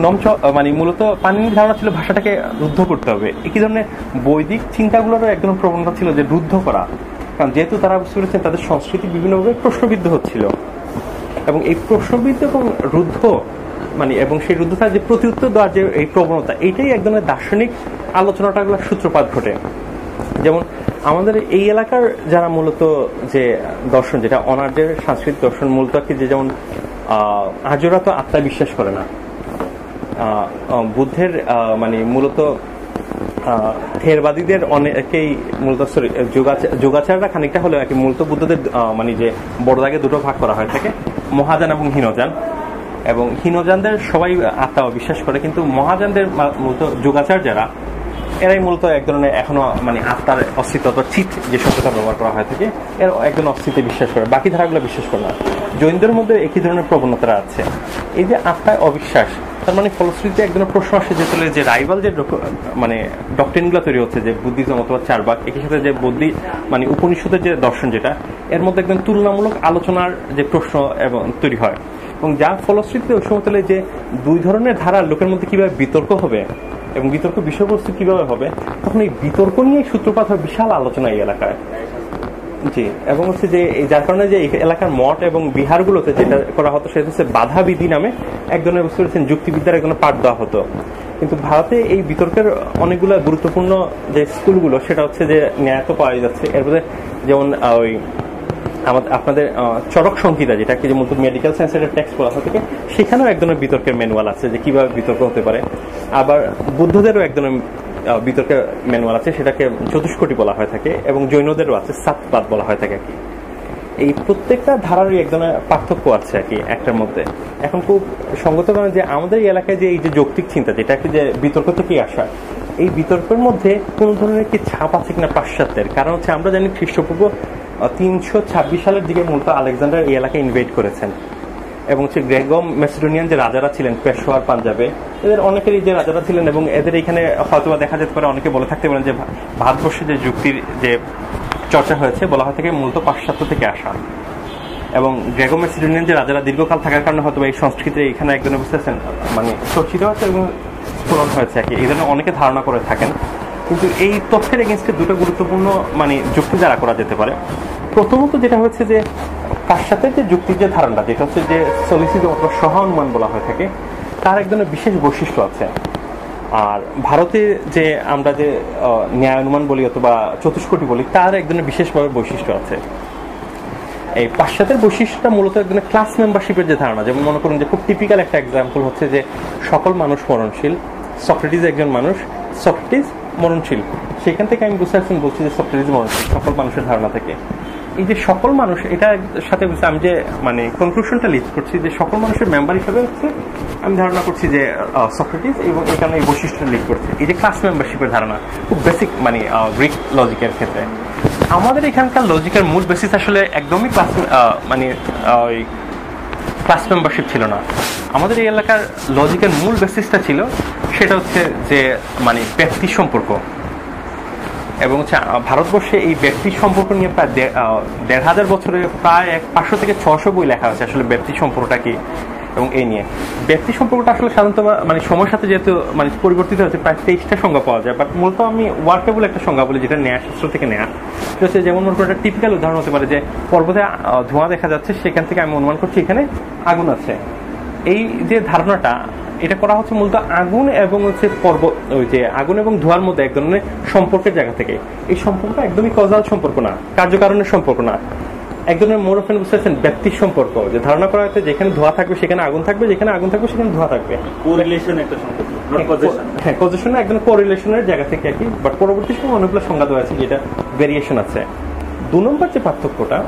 মানে মূলত পাণিনির ধারণা ছিল ভাষাটাকে রুদ্ধ করতে হবে। একই ধরনের বৈদিক চিন্তাগুলোরও একদম প্রবণতা ছিল যে রুদ্ধ করা, কারণ যেহেতু তারা বুঝতে পেরেছেন তাদের সংস্কৃতি বিভিন্নভাবে প্রশ্নবিদ্ধ হচ্ছিল, এবং এই প্রশ্নবিদ্ধ এবং রুদ্ধ মানে এবং সেই রুদ্ধতার যে প্রতিউত্তর দেওয়ার যে এই প্রবণতা, এইটাই এক ধরনের দার্শনিক আলোচনাটাগুলোর সূত্রপাত ঘটে। যেমন আমাদের এই এলাকার যারা মূলত যে দর্শন, যেটা অনার্যের সাংস্কৃতিক দর্শন, মূলত কি যে যেমন আর্যরা তো আত্মায় বিশ্বাস করে না, বুদ্ধের মানে মূলত থেরবাদীদের অনেকেই মূলত যোগাচাররা খানিকটা হলেও আর কি মূলত বুদ্ধদের মানে যে বড় দাগে দুটো ভাগ করা হয়ে থাকে, মহাযান এবং হীনযান। এবং হীনযানদের সবাই আত্মা বিশ্বাস করে, কিন্তু মহাযানদের মূলত যোগাচার যারা, এরাই মূলত এক ধরনের এখনো মানে আত্মার অস্তিত্ব অথবা চিত যে শব্দটা ব্যবহার করা হয়ে থাকে, এর একজন অস্তিত্বে বিশ্বাস করে, বাকি ধারাগুলো বিশ্বাস করে না। জৈনদের মধ্যে একই ধরনের প্রবণতা আছে। এই যে আত্মায় অবিশ্বাস, তার মানে ফলশ্রুতিতে এক ধরনের প্রশ্ন আসে যে চলে যে রাইভাল যে মানে ডক্ট্রিনগুলো তৈরি হচ্ছে, যে বুদ্ধিজম অথবা চারবাক, একই সাথে যে বুদ্ধি মানে উপনিষদের যে দর্শন, যেটা এর মধ্যে একদম তুলনামূলক আলোচনার যে প্রশ্ন এবং তৈরি হয়, এবং যার ফলশ্রুতিতে ওই সময় তোলে যে দুই ধরনের ধারার লোকের মধ্যে কিভাবে বিতর্ক হবে এবং বিতর্ক বিষয়বস্তু কিভাবে হবে, তখন এই বিতর্ক নিয়ে সূত্রপাত হয় বিশাল আলোচনা এই এলাকায়। জি, এবং হচ্ছে যে যার কারণে যে এই এলাকার মঠ এবং বিহারগুলোতে যেটা করা হতো সেটা হচ্ছে বাধা বিধি নামে এক ধরনের বুঝতে পেরেছেন যুক্তিবিদ্যার এক ধরনের পাঠ দেওয়া হতো। কিন্তু ভারতে এই বিতর্কের অনেকগুলো গুরুত্বপূর্ণ যে স্কুলগুলো, সেটা হচ্ছে যে ন্যায় পাওয়া যাচ্ছে। এর মধ্যে যেমন ওই আপনাদের চরক সংহিতা, যেটাকে যে মূলত মেডিকেল সায়েন্সের টেক্সট বলা হয় থাকে, সেখানেও এক ধরনের বিতর্কের ম্যানুয়াল আছে যে কিভাবে বিতর্ক হতে পারে। আবার বুদ্ধদেরও এক ধরনের বিতর্কের ম্যানুয়াল আছে, সেটাকে চতুষ্কোটি বলা হয়ে থাকে, এবং জৈনদেরও আছে, সাতপাদ বলা হয়ে থাকে আর কি। এই প্রত্যেকটা ধারারই এক ধরনের পার্থক্য আছে আর কি একটার মধ্যে। এখন খুব সঙ্গত কারণ যে আমাদের এই এলাকায় যে এই যে যৌক্তিক চিন্তা, যেটা কি যে বিতর্ক থেকেই আসা, এই বিতর্কের মধ্যে কোন ধরনের কি ছাপ আছে কিনা পাশ্চাত্যের। কারণ হচ্ছে আমরা জানি খ্রিস্টপূর্ব 326 সালের দিকে মূলত আলেকজান্ডার এই এলাকায় ইনভেড করেছেন, এবং হচ্ছে গ্রেগো মেসিডোনিয়ান যে রাজারা ছিলেন পেশোয়ার পাঞ্জাবে, এদের অনেকেরই যে রাজারা ছিলেন, এবং এদের এখানে হয়তো দেখা যেতে পারে অনেকে বলে থাকতে পারেন যে ভারতবর্ষে যে যুক্তির যে চর্চা হয়েছে বলা হয় থেকে মূলত পাশ্চাত্য থেকে আসা। এবং গ্রেগো মেসিডোনিয়ান যে রাজারা দীর্ঘকাল থাকার কারণে হয়তো এই সংস্কৃতি এখানে একজনে বুঝতেছেন মানে চর্চিত হয়েছে এবং স্ফুরণ হয়েছে আর কি, এই জন্য অনেকে ধারণা করে থাকেন। কিন্তু এই তথ্যের এগেনস্টে দুটো গুরুত্বপূর্ণ মানে যুক্তি দ্বারা করা যেতে পারে। প্রথমত যেটা হচ্ছে যে পাশ্চাত্যের যে যুক্তির যে ধারণা, যেটা হচ্ছে যে সলিসিড অথবা সহ অনুমান বলা হয়ে থাকে, তার এক ধরনের বিশেষ বৈশিষ্ট্য আছে। আর ভারতে যে আমরা যে ন্যায় অনুমান বলি অথবা চতুষ্কোটি বলি, তার এক ধরনের বিশেষভাবে বৈশিষ্ট্য আছে। এই পাশ্চাত্যের বৈশিষ্ট্যটা মূলত এক ধরনের ক্লাস মেম্বারশিপের যে ধারণা, যেমন মনে করুন যে খুব টিপিক্যাল একটা এক্সাম্পল হচ্ছে যে সকল মানুষ মরণশীল, সক্রেটিস একজন মানুষ, সক্রেটিস মরণশীল, সেখান থেকে আমি বুঝতে পারছি বলছি যে সক্রেটিস মরণশীল সকল মানুষের ধারণা থেকে। এই যে সকল মানুষ, এটার সাথে আমি যে মানে কনক্লুশনটা লিস্ট করছি যে সকল মানুষের মেম্বার হিসেবে হচ্ছে আমি ধারণা করছি যে সক্রেটিস, এবং এখানে এই বৈশিষ্ট্যটা লিস্ট করছি। এই যে ক্লাস মেম্বারশিপের ধারণা খুব বেসিক মানে গ্রিক লজিকের ক্ষেত্রে। আমাদের এখানকার লজিকের মূল বেসিস আসলে একদমই ক্লাস মেম্বারশিপ ছিল না। আমাদের এই এলাকার লজিকের মূল বেসিসটা ছিল সেটা হচ্ছে যে মানে ব্যক্তি সম্পর্ক, এবং হচ্ছে ভারতবর্ষে এই ব্যক্তি সম্পর্ক নিয়ে প্রায় ১,৫০০ বছরে প্রায় ৫০০ থেকে ৬০০ বই লেখা আছে আসলে ব্যক্তি সম্পর্কটা কি। এবং এই নিয়ে ব্যক্তি সম্পর্কটা আসলে সাধারণত মানে সময়ের সাথে যেহেতু মানে পরিবর্তিত হচ্ছে, প্রায় ২৩টা সংজ্ঞা পাওয়া যায়। বাট মূলত আমি ওয়ার্কেবল একটা সংজ্ঞা বলি যেটা ন্যায়শাস্ত্র থেকে নেয়া। সেটা হচ্ছে যেমন মনে করি একটা টিপিক্যাল উদাহরণ হতে পারে যে পর্বতে ধোঁয়া দেখা যাচ্ছে, সেখান থেকে আমি অনুমান করছি এখানে আগুন আছে। এই যে ধারণাটা, এটা করা হচ্ছে মূলত আগুন এবং হচ্ছে পর্বত, ওই যে আগুন এবং ধোঁয়ার মধ্যে এক ধরনের সম্পর্কের জায়গা থেকে। এই সম্পর্কটা একদমই কজাল সম্পর্ক না, কার্যকারণের সম্পর্ক না, এক ধরনের মোর অফ বুঝতেছেন ব্যক্তির সম্পর্ক। যে ধারণা করা হচ্ছে যেখানে ধোঁয়া থাকবে সেখানে আগুন থাকবে, যেখানে আগুন থাকবে সেখানে ধোঁয়া থাকবে। কোরিলেশন একটা সম্পর্ক, হ্যাঁ, কজেশন একদম কোরিলেশনের জায়গা থেকে আর কি। বাট পরবর্তী সময় অনেকগুলো সংজ্ঞা দেওয়া আছে যেটা ভেরিয়েশন আছে। ২ নম্বর যে পার্থক্যটা,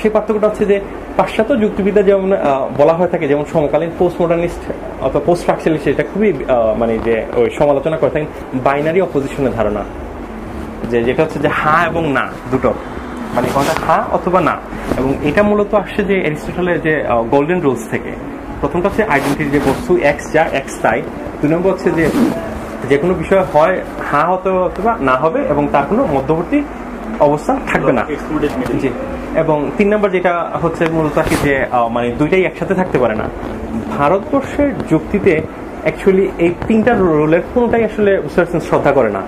সেই পার্থক্যটা হচ্ছে যে পাশ্চাত্য যুক্তিবিদ্যা যেমন বলা হয়ে থাকে, যেমন সমকালীন পোস্ট মডার্নিস্ট অথবা পোস্ট স্ট্রাকচারালিস্ট, এটা খুবই মানে যে ওই সমালোচনা করে থাকেন বাইনারি অপোজিশনের ধারণা, যে যেটা হচ্ছে যে হ্যাঁ এবং না দুটো, মানে কোনটা হ্যাঁ অথবা না। এবং এটা মূলত আসছে যে অ্যারিস্টটলের যে গোল্ডেন রুলস থেকে। প্রথমটা হচ্ছে আইডেন্টিটি, যে বস্তু এক্স যা এক্স তাই। ২ নম্বর হচ্ছে যে কোনো বিষয় হয় হ্যাঁ হতে অথবা না হবে, এবং তার কোনো মধ্যবর্তী অবস্থান থাকবে না। জি। এবং ৩ নম্বর যেটা হচ্ছে মূলত কি যে মানে দুইটাই একসাথে থাকতে পারে না। ভারতবর্ষের যুক্তিতে অ্যাকচুয়ালি এই ৩টা রুলের কোনোটাই আসলে শ্রদ্ধা করে না।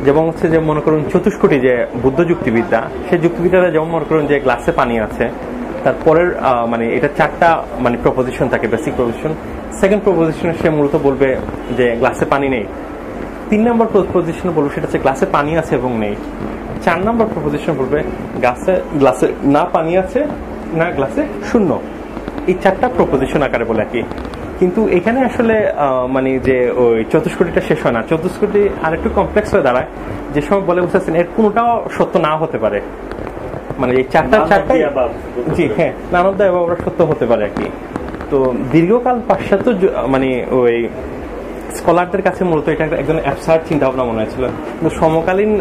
যেমন হচ্ছে যে মনে করুন চতুষ্কোটি যে বুদ্ধ যুক্তিবিদ্যা, সেই যুক্তিবিদ্যাটা যেমন মনে করুন যে গ্লাসে পানি আছে, তারপরের মানে এটা ৪টা মানে প্রপোজিশন থাকে, বেসিক প্রপোজিশন। সেকেন্ড প্রপোজিশনে সে মূলত বলবে যে গ্লাসে পানি নেই। ৩ নম্বর প্রপোজিশন বলবে সেটা হচ্ছে গ্লাসে পানি আছে এবং নেই। ৪ নম্বর প্রপোজিশন বলবে গ্লাসে না পানি আছে না গ্লাসে শূন্য। এই ৪টা প্রপোজিশন আকারে বলে আর কি। কিন্তু এখানে আসলে মানে যে ওই চতুষ্কোটিটা শেষ হয় না। চতুষ্কোটি আর একটু কমপ্লেক্স হয়ে দাঁড়ায়, যে সময় বলে বুঝতেছেন এর কোনোটাও সত্য না হতে পারে। মানে এই চারটাই জি হ্যাঁ নানন্দা এবং সত্য হতে পারে আর কি। তো দীর্ঘকাল পাশ্চাত্য মানে ওই স্কলারদের কাছে মূলত এটা একজন অ্যাবসার্ড চিন্তা ভাবনা মনে হয়েছিল। কিন্তু সমকালীন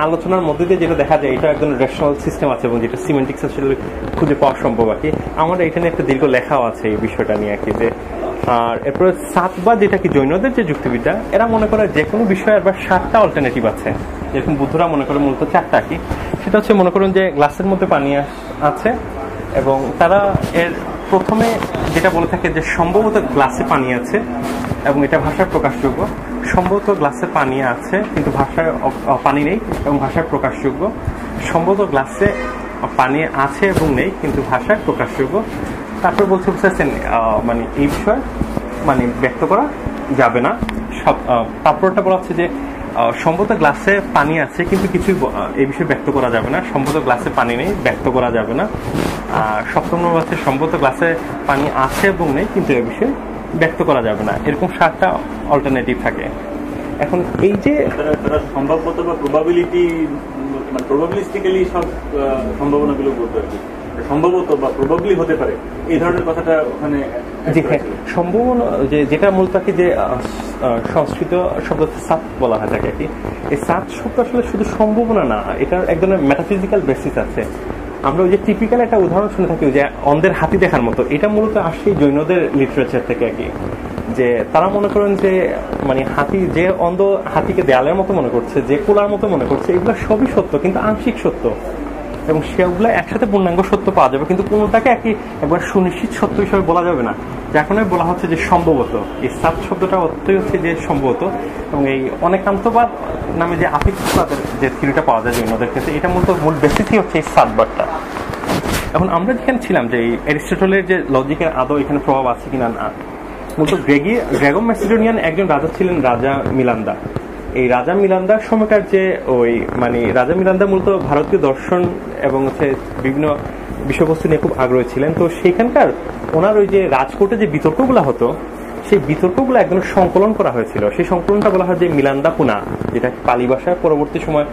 আলোচনার মধ্যে দিয়ে যেটা দেখা যায়, এটা একজন রেশনাল সিস্টেম আছে এবং যেটা সিমেন্টিক্স আসলে খুঁজে পাওয়া সম্ভব আর কি। আমার এখানে একটা দীর্ঘ লেখাও আছে এই বিষয়টা নিয়ে আর কি। যে আর এরপরে সাতবা যেটা কি জৈনদের যে যুক্তিবিদ্যা, এরা মনে করে যে কোনো বিষয়ে আবার 7টা অল্টারনেটিভ আছে। যেরকম বুদ্ধরা মনে করে মূলত 4টা কি, সেটা হচ্ছে মনে করুন যে গ্লাসের মধ্যে পানি আছে, এবং তারা এর প্রথমে যেটা বলে থাকে যে সম্ভবত গ্লাসে পানি আছে এবং এটা ভাষায় প্রকাশযোগ্য। সম্ভবত গ্লাসে পানি আছে কিন্তু ভাষায় পানি নেই এবং ভাষায় প্রকাশযোগ্য। সম্ভবত গ্লাসে পানি আছে এবং নেই কিন্তু ভাষায় প্রকাশযোগ্য। তারপর বলতে বুঝতেছেন মানে এই বিষয় মানে ব্যক্ত করা যাবে না। তারপরটা বলা হচ্ছে যে সম্ভবত গ্লাসে পানি আছে কিন্তু কিছুই এই বিষয়ে ব্যক্ত করা যাবে না। সম্ভবত গ্লাসে পানি নেই, ব্যক্ত করা যাবে না। 7ম নম্বর হচ্ছে সম্ভবত গ্লাসে পানি আছে এবং নেই কিন্তু এই বিষয়ে ব্যক্ত করা যাবে না। এরকম 7টা অল্টারনেটিভ থাকে। এখন এই যে সম্ভাব্যতা বা প্রবাবিলিটি, মানে প্রবাবিলিস্টিক্যালি সব সম্ভাবনাগুলো বলতে আর কি, সম্ভবত বা প্রবাবলি হতে পারে, এই ধরনের কথাটা ওখানে জি হ্যাঁ সম্ভাবনা, যেটা মূলত কি যে সংস্কৃত শব্দ সাত বলা হয় থাকে কি। এই সাত শব্দ আসলে শুধু সম্ভাবনা না, এটার এক ধরনের মেটাফিজিক্যাল বেসিস আছে। আমরা ওই যে টিপিক্যাল একটা উদাহরণ শুনে থাকি যে অন্ধের হাতি দেখার মতো, এটা মূলত আসছে জৈনদের লিটারেচার থেকে আর কি। যে তারা মনে করেন যে মানে হাতি, যে অন্ধ হাতিকে দেয়ালের মতো মনে করছে, যে কোলার মতো মনে করছে, এগুলো সবই সত্য কিন্তু আংশিক সত্য, এবং সেগুলো একসাথে পূর্ণাঙ্গ সত্য পাওয়া যাবে, কিন্তু কোনোটাকে একবার সুনিশ্চিত সত্য হিসেবে বলা যাবে না। এখন বলা হচ্ছে যে সম্ভবত, এই সাত শব্দটা অর্থই হচ্ছে যে সম্ভবত, এবং এই অনেকান্তবাদ নামে যে আপেক্ষিকবাদের যে থিওরিটা পাওয়া যায় জৈনদের ক্ষেত্রে, এটা মূল বেসিসই হচ্ছে এই সাতবারটা। এখন আমরা যেখানে ছিলাম যে এই অ্যারিস্টটলের যে লজিকের আদৌ এখানে প্রভাব আছে কিনা না, মূলত গ্রেগো ম্যাসিডোনিয়ান একজন রাজা ছিলেন, রাজা মিলান্দা। এই রাজা মিলান্দার সময়কার যে ওই মানে রাজা মিলান্দা মূলত ভারতীয় দর্শন এবং হচ্ছে বিভিন্ন বিষয়বস্তু নিয়ে খুব আগ্রহী ছিলেন। তো সেখানকার ওনার ওই যে রাজকোটে যে বিতর্কগুলো হতো, সেই বিতর্কগুলো একদম সংকলন করা হয়েছিল। সেই সংকলনটা বলা হয় যে মিলান্দা পুনা, যেটা পালি ভাষায় পরবর্তী সময়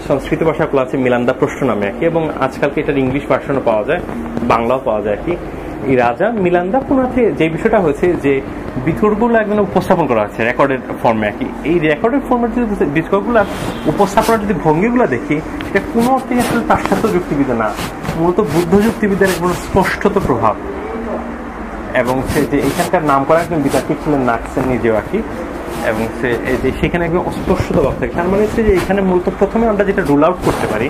সংস্কৃত ভাষাগুলো আছে মিলান্দা প্রশ্ন নামে আর কি, এবং আজকালকে এটার ইংলিশ ভার্সনও পাওয়া যায়, বাংলাও পাওয়া যায় আর কি। এই রাজা মিলান্দা পুনাতে যে বিষয়টা হয়েছে যে বিতর্কগুলো একদম উপস্থাপন করা হচ্ছে রেকর্ডের ফর্মে আর কি। এই রেকর্ডের ফর্মে যদি বিতর্কগুলো উপস্থাপনের যদি ভঙ্গিগুলো দেখি, সেটা কোনো অর্থে আসলে পাশ্চাত্য যুক্তিবিদ্যা না, মূলত বুদ্ধ যুক্তিবিদ্যার একদম স্পষ্টত প্রভাব। এবং সে যে এখানকার নাম করা একজন বিতার্কিক ছিলেন নাক্সেন নিজেও আর কি, এবং সে সেখানে একদম অস্পষ্টত ভাব থাকে। তার মানে হচ্ছে যে এখানে মূলত প্রথমে আমরা যেটা রুল আউট করতে পারি,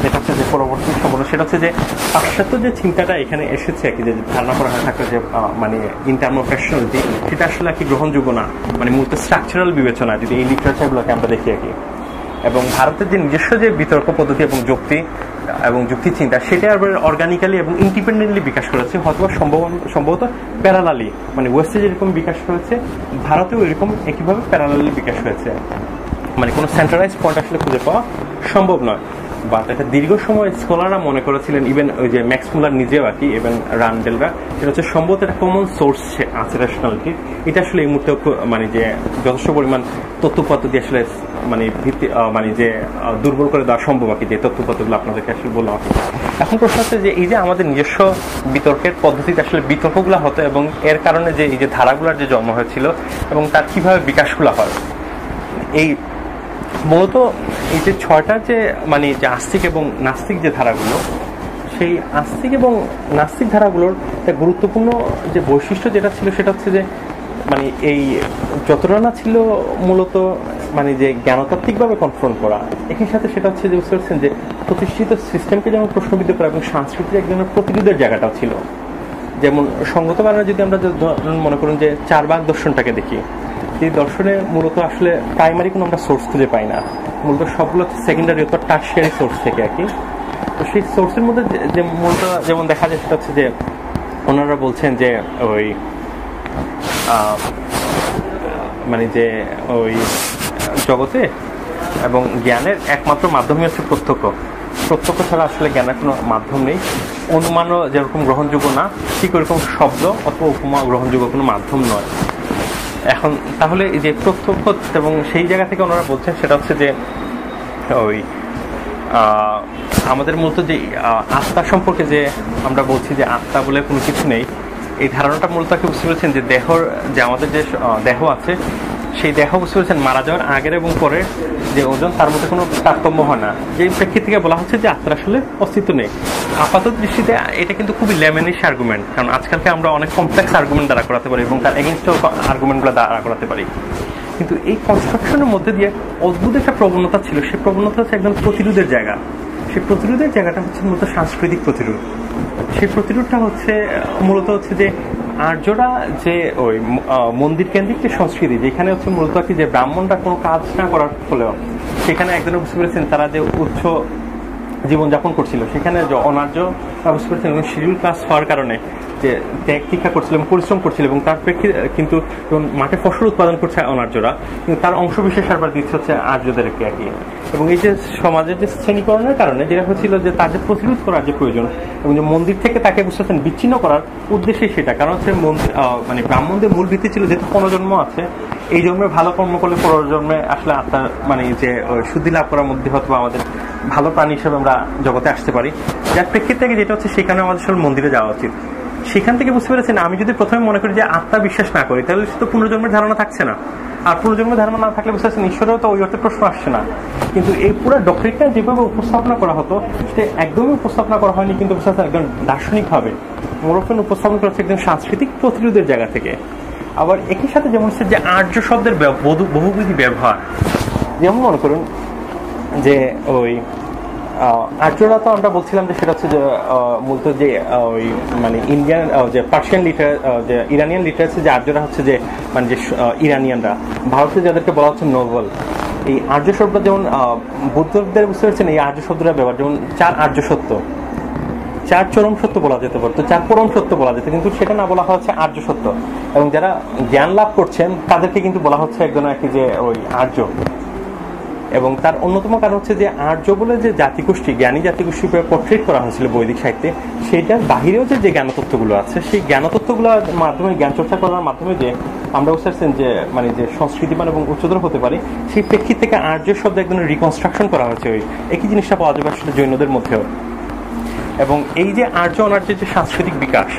সেটা হচ্ছে যে পরবর্তী সম্পূর্ণ, সেটা হচ্ছে যে পাশ্চাত্য যে চিন্তাটা এখানে এসেছে আর কি, যে ধারণা করা হয়ে থাকে যে মানে ইন টার্ম অফ রেশনালিটি, সেটা আসলে আর কি গ্রহণযোগ্য না, মানে মূলত স্ট্রাকচারাল বিবেচনা যদি এই লিটারেচারগুলোকে আমরা দেখি আর কি। এবং ভারতের যে নিজস্ব যে বিতর্ক পদ্ধতি এবং যুক্তি চিন্তা, সেটা আবার অর্গানিক্যালি এবং ইন্ডিপেন্ডেন্টলি বিকাশ করেছে, হয়তো সম্ভবত প্যারালালি, মানে ওয়েস্টে যেরকম বিকাশ হয়েছে ভারতেও এরকম একইভাবে প্যারালালি বিকাশ হয়েছে, মানে কোনো সেন্ট্রালাইজ পয়েন্ট আসলে খুঁজে পাওয়া সম্ভব নয়। বাট এটা দীর্ঘ সময় স্কলাররা মনে করেছিলেন, ইভেন ওই যে ম্যাক্স মুলার নিজেও আর কি, ইভেন রান্ডেলরা, সেটা হচ্ছে সম্ভবত একটা কমন সোর্স আছে রেশনালিটির। এটা আসলে এই মুহূর্তে মানে যে যথেষ্ট পরিমাণ তথ্যপদ্ধতি আসলে মানে ভিত্তি মানে যে দুর্বল করে দেওয়া সম্ভব আর কি, যে তথ্যপত্রগুলো আপনাদেরকে আসলে বললাম। এখন প্রশ্ন হচ্ছে যে এই যে আমাদের নিজস্ব বিতর্কের পদ্ধতিতে আসলে বিতর্কগুলো হতো, এবং এর কারণে যে এই যে ধারাগুলোর যে জন্ম হয়েছিল এবং তার কিভাবে বিকাশগুলো হয়, এই মূলত এই যে ছয়টা যে মানে যে আস্তিক এবং নাস্তিক যে ধারাগুলো, সেই আস্তিক এবং নাস্তিক ধারাগুলোর একটা গুরুত্বপূর্ণ যে বৈশিষ্ট্য যেটা ছিল, সেটা হচ্ছে যে মানে এই যতটা না ছিল মূলত মানে যে জ্ঞানতাত্ত্বিকভাবে কনফ্রন্ট করা, একই সাথে সেটা হচ্ছে যে বুঝতে পারছেন যে প্রতিষ্ঠিত সিস্টেমকে যেমন প্রশ্নবিদ্ধ করা এবং সাংস্কৃতিক এক ধরনের প্রতিরোধের জায়গাটাও ছিল। যেমন সঙ্গত কারণে যদি আমরা মনে করুন যে চার ভাগ দর্শনটাকে দেখি, এই দর্শনে মূলত আসলে প্রাইমারি কোনো আমরা সোর্স খুঁজে পাই না, মূলত সবগুলো সেকেন্ডারি অথবা টার্সিয়ারি সোর্স থেকে আর কি। তো সেই সোর্সের মধ্যে যে মূলত যেমন দেখা যায় সেটা হচ্ছে যে ওনারা বলছেন যে ওই মানে যে ওই জগতে এবং জ্ঞানের একমাত্র মাধ্যমই হচ্ছে প্রত্যক্ষ ছাড়া আসলে জ্ঞানের কোনো মাধ্যম নেই, অনুমানও যেরকম গ্রহণযোগ্য না, ঠিক ওরকম শব্দ অথবা উপমা গ্রহণযোগ্য কোনো মাধ্যম নয়। এখন তাহলে এই যে প্রত্যক্ষ, এবং সেই জায়গা থেকে ওনারা বলছেন সেটা হচ্ছে যে ওই আমাদের মূলত যে আত্মা সম্পর্কে যে আমরা বলছি যে আত্মা বলে কোনো কিছু নেই, এই ধারণাটা মূলত বুঝতে পেরেছেন যে দেহর যে আমাদের যে দেহ আছে, সেই দেহ বুঝতে পেরেছেন মারা যাওয়ার আগের এবং পরে যে ওজন, তার মধ্যে কোনো তারতম্য হয় না। যে প্রেক্ষিত থেকে বলা হচ্ছে যে আত্মার আসলে অস্তিত্ব নেই। আপাতত দৃষ্টিতে এটা কিন্তু খুবই লেমেনিশ আর্গুমেন্ট, কারণ আজকালকে আমরা অনেক কমপ্লেক্স আর্গুমেন্ট দ্বারা করাতে পারি এবং তার এগেইনস্টও আর্গুমেন্টগুলো দ্বারা করাতে পারি। কিন্তু এই কনস্ট্রাকশনের মধ্যে দিয়ে অদ্ভুত একটা প্রবণতা ছিল, সেই প্রবণতা হচ্ছে একদম প্রতিরোধের জায়গা। সেই প্রতিরোধের জায়গাটা হচ্ছে মূলত সাংস্কৃতিক প্রতিরোধ। সেই প্রতিরোধটা হচ্ছে মূলত হচ্ছে যে আর্যরা যে ওই মন্দির কেন্দ্রিক যে সংস্কৃতি, যেখানে হচ্ছে মূলত কি যে ব্রাহ্মণরা কোনো কাজ না করার ফলেও সেখানে একজনে বুঝতে পেরেছেন তারা যে উচ্চ জীবনযাপন করছিল, সেখানে অনার্য বুঝতে পেরেছেন শিডিউল ক্লাস হওয়ার কারণে যে ত্যাগ তীক্ষা করছিল এবং পরিশ্রম করছিল, এবং তার প্রেক্ষিতে কিন্তু মাঠে ফসল উৎপাদন করছে অনার্যরা, কিন্তু তার অংশ বিশেষ আবার দিচ্ছে হচ্ছে আর্যদেরকে আর কি। এবং এই যে সমাজের যে শ্রেণীকরণের কারণে যেটা হচ্ছিল যে তার যে প্রতিরোধ করার যে প্রয়োজন, এবং যে মন্দির থেকে তাকে বুঝতে পারছেন বিচ্ছিন্ন করার উদ্দেশ্যে সেটা, কারণ হচ্ছে মানে ব্রাহ্মণদের মূল ভিত্তি ছিল যেহেতু পুনর্জন্ম আছে, এই জন্মে ভালো কর্ম করলে পরজন্মে আসলে আত্মার মানে যে শুদ্ধি লাভ করার মধ্যে হয়তো আমাদের ভালো প্রাণী হিসেবে আমরা জগতে আসতে পারি, যার প্রেক্ষিত থেকে যেটা হচ্ছে সেখানে আমাদের আসলে মন্দিরে যাওয়া উচিত। সেখান থেকে বুঝতে পেরেছেন আমি যদি প্রথমে মনে করি যে আত্মা বিশ্বাস না করি তাহলে সে তো পুনর্জন্মের ধারণা থাকছে না, আর পুনর্জন্মের ধারণা না থাকলে বুঝতে পারছেন ঈশ্বরেও তো ওই অর্থে প্রশ্ন আসছে না। কিন্তু এই পুরো ডক্টরিনটা যেভাবে উপস্থাপনা করা হতো সেটা একদমই উপস্থাপনা করা হয়নি, কিন্তু বুঝতে পারছেন একদম দার্শনিকভাবে মোরফেন উপস্থাপন করা হচ্ছে একদম সাংস্কৃতিক প্রতিরোধের জায়গা থেকে। আবার একই সাথে যেমন হচ্ছে যে আর্য শব্দের বহুবিধি ব্যবহার, যেমন মনে করুন যে ওই আর্যরা তো আমরা বলছিলাম যে সেটা হচ্ছে যে মূলত যে ওই মানে ইন্ডিয়ান যে পার্সিয়ান যে ইরানিয়ান লিটারেচার যে আর্যরা হচ্ছে যে মানে যে ইরানিয়ানরা ভারতে যাদেরকে বলা হচ্ছে নোবেল, এই আর্য শব্দটা যেমন বুদ্ধদের বুঝতে পারছেন এই আর্য শব্দটা ব্যবহার, যেমন 4 আর্য সত্য, 4 চরম সত্য বলা যেতে পারতো, 4 পরম সত্য বলা যেত, কিন্তু সেটা না বলা হচ্ছে আর্য সত্য। এবং যারা জ্ঞান লাভ করছেন তাদেরকে কিন্তু বলা হচ্ছে একজন আর কি যে ওই আর্য। এবং তার অন্যতম কারণ হচ্ছে যে আর্য বলে যে জাতিগোষ্ঠী, জ্ঞানী জাতিগোষ্ঠী পোর্ট্রেট করা হয়েছিল বৈদিক সাহিত্যে, সেইটার বাহিরেও যে জ্ঞানতত্ত্বগুলো আছে সেই জ্ঞানতত্ত্বগুলোর মাধ্যমে জ্ঞান চর্চা করার মাধ্যমে যে আমরা বুঝতে পারছেন যে মানে যে সংস্কৃতিমান এবং উচ্চতর হতে পারে, সেই প্রেক্ষিত থেকে আর্য শব্দ একদম রিকনস্ট্রাকশন করা হয়েছে। ওই একই জিনিসটা পাওয়া যাবে আসলে জৈনদের মধ্যেও। এবং এই যে আর্য অনার্যের যে সাংস্কৃতিক বিকাশ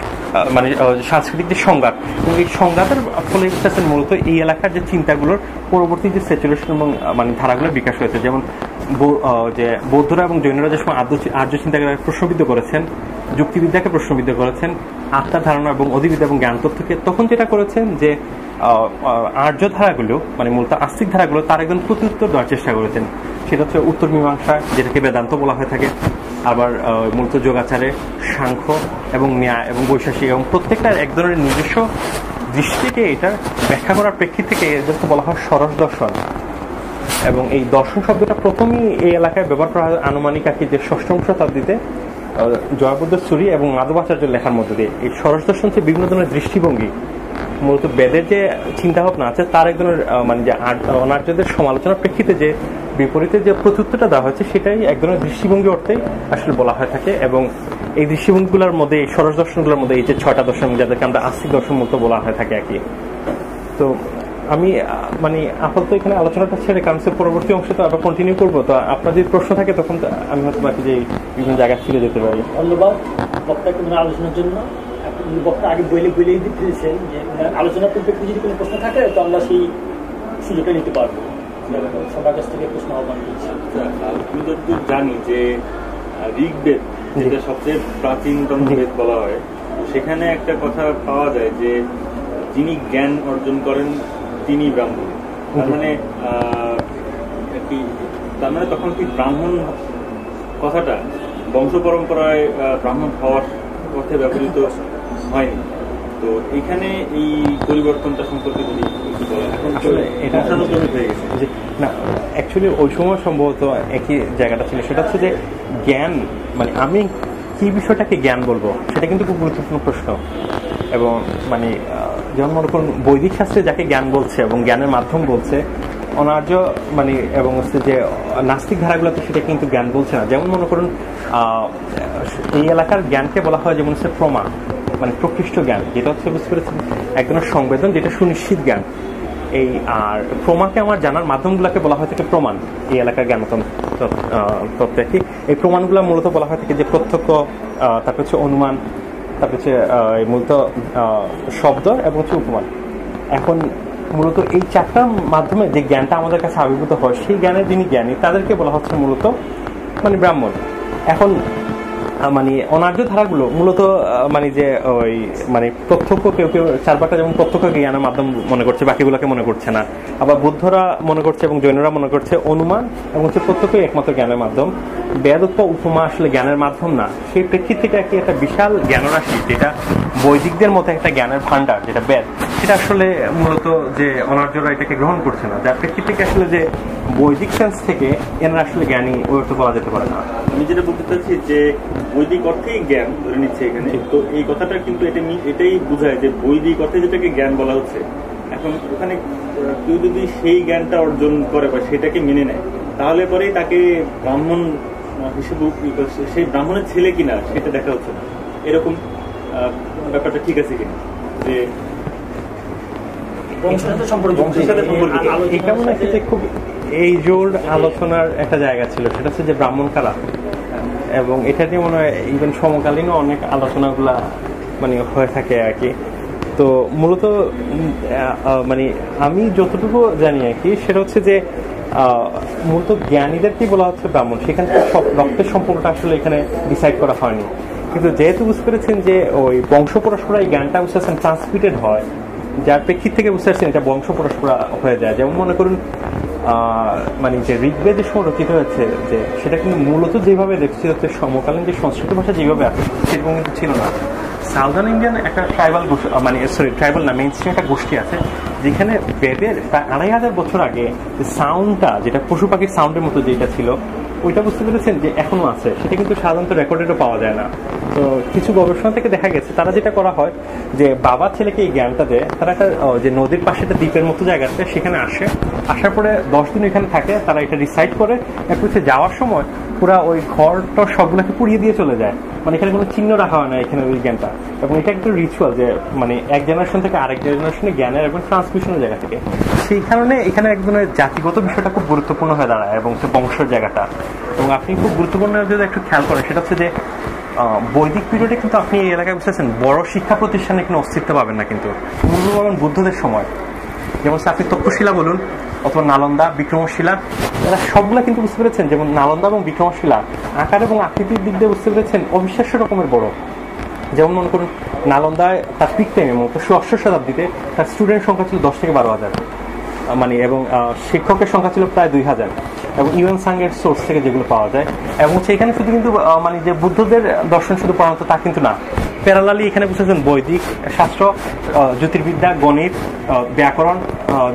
মানে সাংস্কৃতিক যে সংঘাত, এবং এই সংঘাতের ফলে মূলত এই এলাকার যে চিন্তাগুলোর পরবর্তী যে স্যাচুরেশন এবং মানে ধারাগুলোর বিকাশ হয়েছে। যেমন যে বৌদ্ধরা এবং জৈনরা যে সময় আর্য চিন্তাকে প্রশ্নবিদ্ধ করেছেন, যুক্তিবিদ্যাকে প্রশ্নবিদ্ধ করেছেন, আত্মার ধারণা এবং অধিবিদ্যা এবং জ্ঞান তত্ত্বকে, তখন যেটা করেছেন যে আর্য ধারাগুলো মানে মূলত আস্তিক ধারাগুলো তার একজন প্রত্যুত্তর দেওয়ার চেষ্টা করেছেন। সেটা হচ্ছে উত্তর মীমাংসা, যেটাকে বেদান্ত বলা হয়ে থাকে, আবার মূলত যোগাচারে সাংখ্য এবং ন্যায় এবং বৈশাসিক, এবং প্রত্যেকটার এক ধরনের নিজস্ব দৃষ্টিকে এটা ব্যাখ্যা করার প্রেক্ষিত থেকে এদেরকে বলা হয় সরস দর্শন। এবং এই দর্শন শব্দটা প্রথমেই এই এলাকায় ব্যবহার করা হয় আনুমানিক আর কি যে 6ম শতাব্দীতে জয়বুদ্ধ সুরি এবং মাধবাচার্যের লেখার মধ্যে দিয়ে। এই সরস দর্শন হচ্ছে বিভিন্ন ধরনের দৃষ্টিভঙ্গি, মূলত বেদের যে চিন্তা ভাবনা আছে তার এক ধরনের মানে যে অনার্যদের সমালোচনার প্রেক্ষিতে যে বিপরীতে যে প্রত্যুত্তরটা দেওয়া হয়েছে সেটাই এক ধরনের দৃষ্টিভঙ্গি অর্থেই আসলে বলা হয়ে থাকে। এবং এই দৃষ্টিভঙ্গিগুলোর মধ্যে এই সরস দর্শনগুলোর মধ্যে এই যে 6টা দর্শন যাদেরকে আমরা আস্তিক দর্শন মূলত বলা হয়ে থাকে আর কি। তো আমি মানে আপাতত এখানে আলোচনাটা ছেড়ে কারণ পরবর্তী অংশে তো আবার কন্টিনিউ করবো। তো আপনার যদি প্রশ্ন থাকে তখন আমি হয়তো বাকি যে বিভিন্ন জায়গায় ফিরে যেতে পারি। ধন্যবাদ বক্তাকে আলোচনার জন্য। বক্তা আগে বলেই ফেলেছেন যে আলোচনার পরিপ্রেক্ষিতে যদি কোনো প্রশ্ন থাকে তো আমরা সেই সুযোগটা নিতে পারবো। সবার কাছ থেকে প্রশ্ন আহ্বান করছি। আমি যতদূর জানি যে ঋগ্বেদ যেটা সবচেয়ে প্রাচীনতম বেদ বলা হয়, সেখানে একটা কথা পাওয়া যায় যে যিনি জ্ঞান অর্জন করেন তিনি ব্রাহ্মণ। তার মানে তখন কি ব্রাহ্মণ কথাটা বংশ পরম্পরায় ব্রাহ্মণ হওয়ার অর্থে ব্যবহৃত হয়নি। তো এখানে এই পরিবর্তনটা সম্পর্কে যদি না, অ্যাকচুয়ালি ওই সময় সম্ভবত একই জায়গাটা ছিল, সেটা হচ্ছে যে জ্ঞান মানে আমি কি বিষয়টাকে জ্ঞান বলবো সেটা কিন্তু খুব গুরুত্বপূর্ণ প্রশ্ন। এবং মানে যেমন মনে করুন বৈদিক শাস্ত্রে যাকে জ্ঞান বলছে এবং জ্ঞানের মাধ্যম বলছে, অনার্য মানে এবং হচ্ছে যে নাস্তিক ধারাগুলোতে সেটা কিন্তু জ্ঞান বলছে না। যেমন মনে করুন এই এলাকার জ্ঞানকে বলা হয় যেমন হচ্ছে প্রমা, মানে প্রকৃষ্ট জ্ঞান, যেটা হচ্ছে বুঝতে পেরেছেন এক ধরনের সংবেদন, যেটা সুনিশ্চিত জ্ঞান। এই আর প্রমাকে আমার জানার মাধ্যমগুলোকে বলা হয় থাকে প্রমাণ। এই এলাকার জ্ঞানতন্ত্রে কি এই প্রমাণগুলো মূলত বলা হয় থাকে যে প্রত্যক্ষ, তারপর হচ্ছে অনুমান, তারপর হচ্ছে মূলত শব্দ এবং হচ্ছে উপমান। এখন মূলত এই 4টার মাধ্যমে যে জ্ঞানটা আমাদের কাছে আবির্ভূত হয়, সেই জ্ঞানের যিনি জ্ঞানী তাদেরকে বলা হচ্ছে মূলত মানে ব্রাহ্মণ। এখন মানে অনার্য ধারাগুলো মূলত মানে যে ওই মানে প্রত্যক্ষ, কেউ 4 যেমন প্রত্যক্ষ জ্ঞানের মাধ্যম মনে করছে, বাকিগুলোকে মনে করছে না। আবার বুদ্ধরা মনে করছে এবং জৈনরা মনে করছে অনুমান এবং হচ্ছে প্রত্যক্ষ একমাত্র জ্ঞানের মাধ্যম। বেদ উপমা আসলে জ্ঞানের মাধ্যম না। সেই প্রেক্ষিত থেকে একটা বিশাল জ্ঞানরাশি, যেটা বৈদিকদের মতো একটা জ্ঞানের ভান্ডার যেটা বেদ, সেটা আসলে মূলত যে অনার্যরা এটাকে গ্রহণ করছে না, যার প্রেক্ষিত থেকে আসলে যে বৈদিক সেন্স থেকে এনারা আসলে জ্ঞানী ওই অর্থ বলা যেতে পারে না। আমি যেটা বলতে চাচ্ছি যে বৈদিক অর্থেই জ্ঞান ধরে নিচ্ছে এখানে, তো এই কথাটা কিন্তু এটাই বোঝায় যে বৈদিক অর্থে যেটাকে জ্ঞান বলা হচ্ছে। এখন ওখানে কেউ যদি সেই জ্ঞানটা অর্জন করে বা সেটাকে মেনে নেয়, তাহলে পরেই তাকে ব্রাহ্মণ হিসেবে সেই ব্রাহ্মণের ছেলে কিনা সেটা দেখা হচ্ছে না। এরকম ব্যাপারটা ঠিক আছে কিনা যে খুব এই জোর আলোচনার একটা জায়গা ছিল, সেটা হচ্ছে যে ব্রাহ্মণ কারা, এবং এটা নিয়ে মনে হয় ইভেন সমকালীন অনেক আলোচনাগুলা মানে হয়ে থাকে আর কি। তো মূলত মানে আমি যতটুকু জানি আর কি সেটা হচ্ছে যে মূলত জ্ঞানীদেরকেই বলা হচ্ছে ব্রাহ্মণ, সেখান থেকে সব রক্তের সম্পর্কটা আসলে এখানে ডিসাইড করা হয়নি। কিন্তু যেহেতু বুঝতে পেরেছেন যে ওই বংশ পরস্পরা এই জ্ঞানটা বুঝতে পারছেন ট্রান্সমিটেড হয়, যার প্রেক্ষিত থেকে বুঝতে পারছেন এটা বংশ পরস্পরা হয়ে যায়। যেমন মনে করুন মানে যে ঋগ্বেদ যে সময় রচিত হয়েছে যে সেটা কিন্তু মূলত যেভাবে রচিত হচ্ছে সমকালীন যে সংস্কৃত ভাষা যেভাবে আছে সেরকম কিন্তু ছিল না। সাউদার্ন ইন্ডিয়ান একটা ট্রাইবাল মানে ট্রাইবাল না মেইন স্ট্রিম একটা গোষ্ঠী আছে যেখানে বেদের প্রায় 2500 বছর আগে যে সাউন্ডটা যেটা পশু পাখির সাউন্ডের মতো যেটা ছিল ওইটা বুঝতে পেরেছেন যে এখনো আছে, সেটা কিন্তু সাধারণত রেকর্ডেডও পাওয়া যায় না। তো কিছু গবেষণা থেকে দেখা গেছে তারা যেটা করা হয় যে বাবা ছেলেকে এই জ্ঞানটা দেয়, তারা একটা যে নদীর পাশে একটা দ্বীপের মতো জায়গাতে সেখানে আসার পরে 10 দিন এখানে থাকে, তারা এটা রিসাইড করে, এরপর যাওয়ার সময় পুরা ওই ঘরটা সবগুলোকে পুড়িয়ে দিয়ে চলে যায়। মানে এখানে কোনো চিহ্ন রাখা হয় না এখানে ওই জ্ঞানটা, এবং এটা একটা রিচুয়াল যে মানে এক জেনারেশন থেকে আরেক জেনারেশনে জ্ঞানের এবং ট্রান্সমিশনের জায়গা থেকে। সেই কারণে এখানে একজনের জাতিগত বিষয়টা খুব গুরুত্বপূর্ণ হয়ে দাঁড়ায় এবং সে বংশের জায়গাটা। এবং আপনি খুব গুরুত্বপূর্ণ যদি একটু খেয়াল করেন সেটা হচ্ছে যে বৈদিক পিরিয়ডে কিন্তু আপনি এই এলাকায় বুঝতেছেন বড় শিক্ষা প্রতিষ্ঠানে কোনো অস্তিত্ব পাবেন না, কিন্তু মূল্যবান বুদ্ধদের সময় যেমন আপনি তক্ষশিলা বলুন অথবা নালন্দা, বিক্রমশিলা, এরা সবগুলা কিন্তু বুঝতে পেরেছেন যেমন নালন্দা এবং বিক্রমশিলা আকার এবং আকৃতির দিক দিয়ে বুঝতে পেরেছেন অবিশ্বাস্য রকমের বড়। যেমন মনে করুন নালন্দায় তার পিক টাইমে মতো 8শ শতাব্দীতে তার স্টুডেন্ট সংখ্যা ছিল 10 থেকে 12,000 মানে, এবং শিক্ষকের সংখ্যা ছিল প্রায় 2000, এবং ইউএন সাংয়ের সোর্স থেকে যেগুলো পাওয়া যায়। এবং সেখানে শুধু কিন্তু মানে যে বুদ্ধদের দর্শন শুধু পড়ানো তা কিন্তু না, প্যারালালি এখানে বুঝেছেন বৈদিক শাস্ত্র, জ্যোতির্বিদ্যা, গণিত, ব্যাকরণ,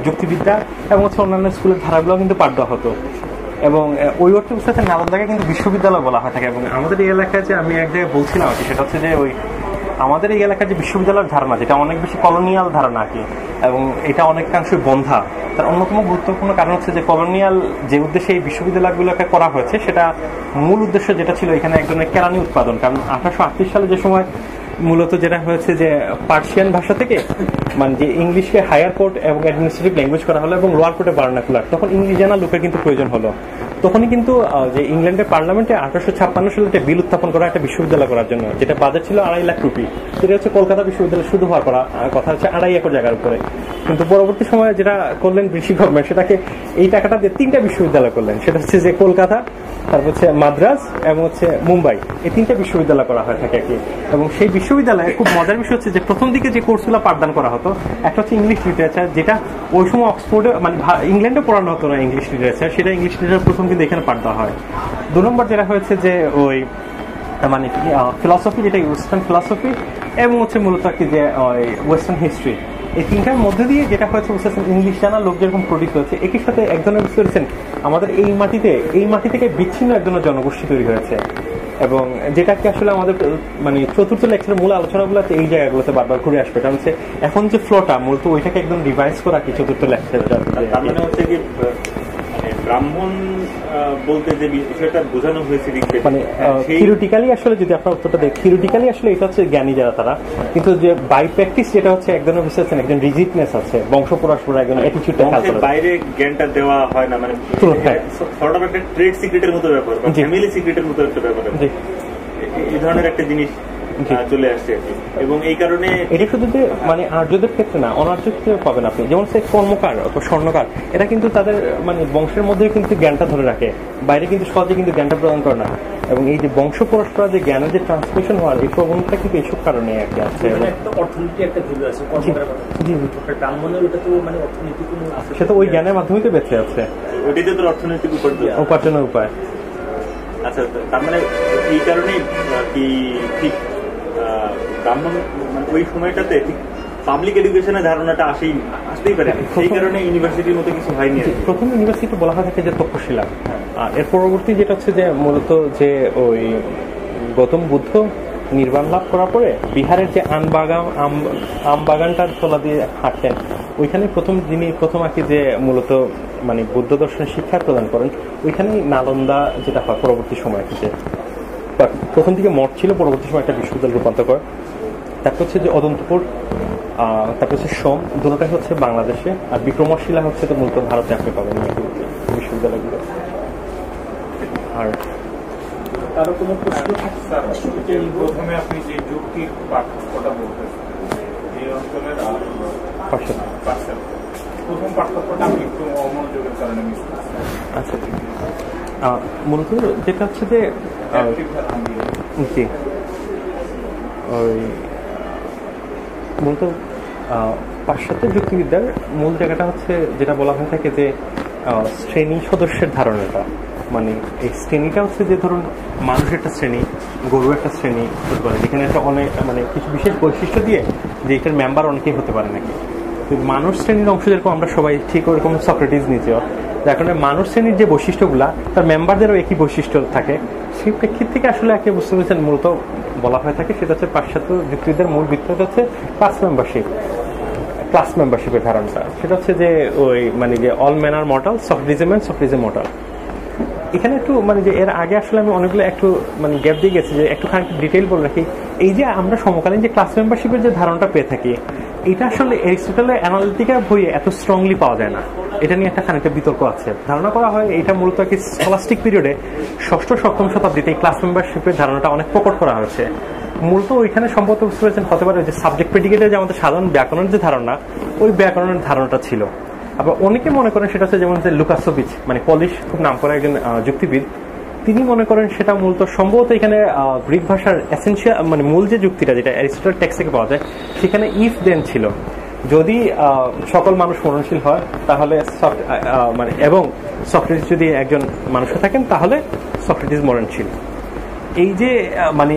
যুক্তিবিদ্যা এবং অন্যান্য স্কুলের ধারাগুলো কিন্তু পাঠ দেওয়া হতো। এবং ওই অর্থে বুঝতে নালন্দাকে কিন্তু বিশ্ববিদ্যালয় বলা হয় থাকে। এবং আমাদের এই এলাকায় যে আমি এক জায়গায় বলছিলাম আর কি, সেটা হচ্ছে যে ওই আমাদের এই এলাকার যে বিশ্ববিদ্যালয়ের ধারণা যেটা অনেক বেশি কলোনিয়াল ধারণা আর কি, এবং এটা অনেকাংশই বন্ধা। তার অন্যতম গুরুত্বপূর্ণ কারণ হচ্ছে যে কলোনিয়াল যে উদ্দেশ্যে এই বিশ্ববিদ্যালয়গুলোকে করা হয়েছে সেটা মূল উদ্দেশ্য যেটা ছিল এখানে এক ধরনের কেরানি উৎপাদন। কারণ 1838 সালে যে সময় মূলত যেটা হয়েছে যে পার্সিয়ান ভাষা থেকে মানে যে ইংলিশকে হায়ার কোর্ট এবং অ্যাডমিনিস্ট্রেটিভ ল্যাঙ্গুয়েজ করা হলো এবং লোয়ার কোর্টে ভার্নাকুলার, তখন ইংলিশ জানা লোকের কিন্তু প্রয়োজন হলো। তখনই কিন্তু যে ইংল্যান্ডের পার্লামেন্টে 1856 সালে একটা বিল উত্থাপন করা একটা বিশ্ববিদ্যালয় করার জন্য, যেটা বাজেট ছিল 2.5 লাখ রুপি। সেটা হচ্ছে কলকাতা বিশ্ববিদ্যালয় শুধু হওয়ার কথা হচ্ছে 2.5 একর জায়গার উপরে। কিন্তু পরবর্তী সময়ে যেটা করলেন ব্রিটিশ গভর্নমেন্ট, সেটাকে এই টাকাটা দিয়ে 3টা বিশ্ববিদ্যালয় করলেন। সেটা হচ্ছে যে কলকাতা, তারপর হচ্ছে মাদ্রাজ এবং হচ্ছে মুম্বাই, এই 3টা বিশ্ববিদ্যালয় করা হয়ে থাকে আর কি। এবং সেই বিশ্ববিদ্যালয়ে খুব মজার বিষয় হচ্ছে যে প্রথম দিকে যে কোর্সগুলো পাঠদান করা হতো একটা হচ্ছে ইংলিশ লিটারেচার, যেটা ওই সময় অক্সফোর্ডে মানে ইংল্যান্ডে পড়ানো হতো না ইংলিশ লিটারেচার, সেটা ইংলিশ লিটারেচার প্রথম কিন্তু এখানে পাঠ দেওয়া হয়। 2 নম্বর যেটা হয়েছে যে ওই মানে ফিলসফি, যেটা ওয়েস্টার্ন ফিলসফি, এবং হচ্ছে মূলত কি যে ওয়েস্টার্ন হিস্ট্রি, এই 3টার মধ্যে দিয়ে যেটা হয়েছে বুঝতে ইংলিশ জানা লোক যেরকম প্রডিউস হয়েছে, একই সাথে এক ধরনের বুঝতে পেরেছেন আমাদের এই মাটি থেকে বিচ্ছিন্ন এক ধরনের জনগোষ্ঠী তৈরি হয়েছে। এবং যেটাকে আসলে আমাদের মানে চতুর্থ লেকচারের মূল আলোচনাগুলোতে এই জায়গাগুলোতে বারবার ঘুরে আসবে, কারণ হচ্ছে এখন যে ফ্লোটা মূলত ওইটাকে একদম রিভাইজ করা কি চতুর্থ লেকচারে মানে হচ্ছে কি ব্রাহ্মণ বলতে যে বিষয়টা বোঝানো হয়েছে মানে থিওরিটিক্যালি আসলে যদি আপনার উত্তরটা দেখ, থিওরিটিক্যালি আসলে এটা হচ্ছে জ্ঞানী যারা তারা, কিন্তু যে বাই প্র্যাকটিস যেটা হচ্ছে একজনের বুঝতেছেন একজন রিজিডনেস আছে, বংশ পরস্পর একজন অ্যাটিটিউডটা বাইরে জ্ঞানটা দেওয়া হয় না, মানে সর্ট অফ একটা ট্রেড সিক্রেটের মতো ব্যাপার, ফ্যামিলি সিক্রেটের মতো একটা ব্যাপার, এই ধরনের একটা জিনিস চলে আসছে। এবং এই কারণে এটা শুধু যে মানে আর্যদের ক্ষেত্রে না, অনার্যদের ক্ষেত্রে পাবেন আপনি, যেমন সে কর্মকার অথবা স্বর্ণকার, এটা কিন্তু তাদের মানে বংশের মধ্যে কিন্তু জ্ঞানটা ধরে রাখে, বাইরে কিন্তু সহজে কিন্তু জ্ঞানটা প্রদান করে না। এবং এই যে বংশ পরস্পর যে জ্ঞানের যে ট্রান্সমিশন হওয়ার এই প্রবণতা কিন্তু এইসব কারণে একটা আছে। অর্থনীতি একটা ভুল আছে, ব্রাহ্মণের ওটা তো মানে অর্থনীতি কোনো সে তো ওই জ্ঞানের মাধ্যমেই তো বেঁচে আছে, ওইটাই তো অর্থনৈতিক উপার্জনের উপায়। আচ্ছা, তার মানে এই কারণেই কি ঠিক ব্রাহ্মণ মানে ওই সময়টাতে ঠিক পাবলিক এডুকেশনের ধারণাটা আসতেই পারে, সেই কারণে ইউনিভার্সিটির মতো কিছু হয়নি। প্রথম ইউনিভার্সিটি বলা হয় থাকে যে তক্ষশিলা, আর এর পরবর্তী যেটা হচ্ছে যে মূলত যে ওই গৌতম বুদ্ধ নির্বাণ লাভ করার পরে বিহারের যে আম বাগানটার তলা দিয়ে হাঁটতেন, ওইখানে প্রথম আর কি যে মূলত মানে বুদ্ধ দর্শনের শিক্ষা প্রদান করেন, ওইখানেই নালন্দা যেটা হয় পরবর্তী সময় থেকে। প্রথম দিকে মঠ ছিল, পরবর্তী সময় একটা বিশ্ববিদ্যালয় রূপান্তর করে। তারপর হচ্ছে যে অদন্তপুর, তারপর হচ্ছে সোম, দুটোটাই হচ্ছে বাংলাদেশে, আর বিক্রমশিলা হচ্ছে তো মূলত ভারতে আপনি পাবেন বিশ্ববিদ্যালয়গুলো। আর কারো কোনো প্রশ্ন প্রথমে আপনি যে যুক্তির পার্থক্যটা বলতেছেন এই অঞ্চলের প্রথম পার্থক্যটা আমি একটু অমনোযোগের কারণে মিস করছি। আচ্ছা, মূলত যেটা হচ্ছে যে জি ওই মূলত পাশ্চাত্য যুক্তিবিদ্যার মূল জায়গাটা হচ্ছে যেটা বলা হয়ে থাকে যে শ্রেণী সদস্যের ধারণাটা, মানে এই শ্রেণীটা হচ্ছে যে ধরুন মানুষ একটা শ্রেণী, গরু একটা শ্রেণী হতে পারে, যেখানে একটা অনেক মানে কিছু বিশেষ বৈশিষ্ট্য দিয়ে যে এটার মেম্বার অনেকেই হতে পারে নাকি। তো মানুষ শ্রেণীর অংশ যেরকম আমরা সবাই ঠিক ওরকম সক্রেটিস নিজেও, যার কারণে মানুষ শ্রেণীর যে বৈশিষ্ট্যগুলা তার মেম্বারদেরও একই বৈশিষ্ট্য থাকে। সেই প্রেক্ষিত থেকে আসলে একে বুঝতে পেরেছেন মূলত বলা হয়ে থাকে সেটা হচ্ছে পাশ্চাত্য যুক্তিবিদ্যার মূল ভিত্তিটা হচ্ছে ক্লাস মেম্বারশিপের ধারণটা। সেটা হচ্ছে যে ওই মানে যে all man are mortal, Socrates is and Socrates is mortal. এখানে একটু মানে যে এর আগে আসলে আমি অনেকগুলো একটু মানে গ্যাপ দিয়ে গেছি, যে একটু খানিক ডিটেইল বলে রাখি। এই যে আমরা সমকালীন যে ক্লাস মেম্বারশিপের যে ধারণাটা পেয়ে থাকি, এটা আসলে এরিস্টটলের অ্যানালিটিক্যাল বইয়ে এত স্ট্রংলি পাওয়া যায় না। এটা নিয়ে একটা খানিকটা বিতর্ক আছে। ধারণা করা হয় এটা মূলত কি স্কলাস্টিক পিরিয়ডে 6ম-7ম শতাব্দীতে এই ক্লাস মেম্বারশিপের ধারণাটা অনেক প্রকট করা হয়েছে। মূলত ওইখানে সম্ভবত বুঝতে পেরেছেন হতে পারে যে সাবজেক্ট প্রেডিকেটের যে আমাদের সাধারণ ব্যাকরণের যে ধারণা, ওই ব্যাকরণের ধারণাটা ছিল। আবার অনেকে মনে করেন সেটা হচ্ছে যেমন যে লুকাসোভিচ, মানে পলিশ খুব নাম করা একজন যুক্তিবিদ, তিনি মনে করেন সেটা মূলত সম্ভবত এখানে গ্রিক ভাষার এসেনশিয়াল মানে মূল যে যুক্তিটা যেটা অ্যারিস্টটল টেক্সট থেকে পাওয়া যায়, সেখানে ইফ দেন ছিল। যদি সকল মানুষ মরণশীল হয় তাহলে মানে এবং সক্রেটিস যদি একজন মানুষ থাকেন তাহলে সক্রেটিস মরণশীল। এই যে মানে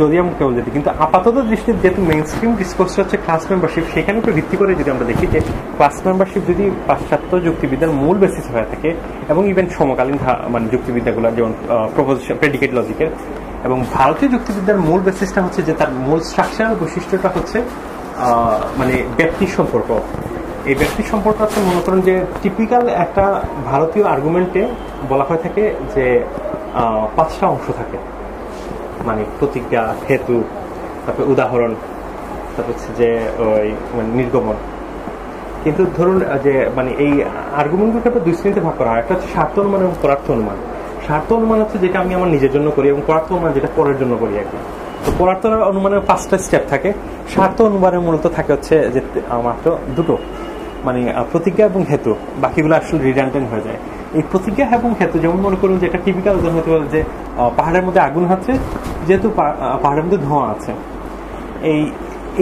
যদি আমরা কেউ যদি কিন্তু আপাতত দৃষ্টিতে যেহেতু মেইন স্ট্রিম ডিসকোর্স হচ্ছে ক্লাস মেম্বারশিপ, সেখানে একটু ভিত্তি করে যদি আমরা দেখি যে ক্লাস মেম্বারশিপ যদি পাশ্চাত্য যুক্তিবিদ্যার মূল বেসিস হয়ে থাকে এবং ইভেন সমকালীন মানে যুক্তিবিদ্যাগুলো যেমন প্রপোজিশন প্রেডিকেট লজিকের, এবং ভারতীয় যুক্তিবিদ্যার মূল বেসিসটা হচ্ছে যে তার মূল স্ট্রাকচারাল বৈশিষ্ট্যটা হচ্ছে মানে ব্যক্তির সম্পর্ক। এই ব্যক্তির সম্পর্ক হচ্ছে মনে করেন যে টিপিক্যাল একটা ভারতীয় আর্গুমেন্টে বলা হয়ে থাকে যে 5টা অংশ থাকে, মানে প্রতিজ্ঞা, হেতু, তারপরে উদাহরণ, তারপর হচ্ছে যে ওই মানে নির্গমন। কিন্তু ধরুন যে মানে এই আর্গুমেন্টগুলোকে 2 শ্রেণীতে ভাগ করা হয়। একটা হচ্ছে স্বার্থ অনুমান এবং পরার্থ অনুমান। স্বার্থ অনুমান হচ্ছে যেটা আমি আমার নিজের জন্য করি, এবং পরার্থ অনুমান যেটা পরের জন্য করি আর কি। তো পরার্থ অনুমানের 5টা স্টেপ থাকে। স্বার্থ অনুমানের মূলত থাকে হচ্ছে যে মাত্র 2টো, মানে প্রতিজ্ঞা এবং হেতু, বাকিগুলো আসলে রিডান্ডেন্ট হয়ে যায়। এই প্রতিজ্ঞা এবং হেতু যেমন মনে করুন যে এটা টিপিক্যাল উদাহরণ হতে পারে যে পাহাড়ের মধ্যে আগুন হচ্ছে, যেহেতু পাহাড়ের মধ্যে ধোঁয়া আছে।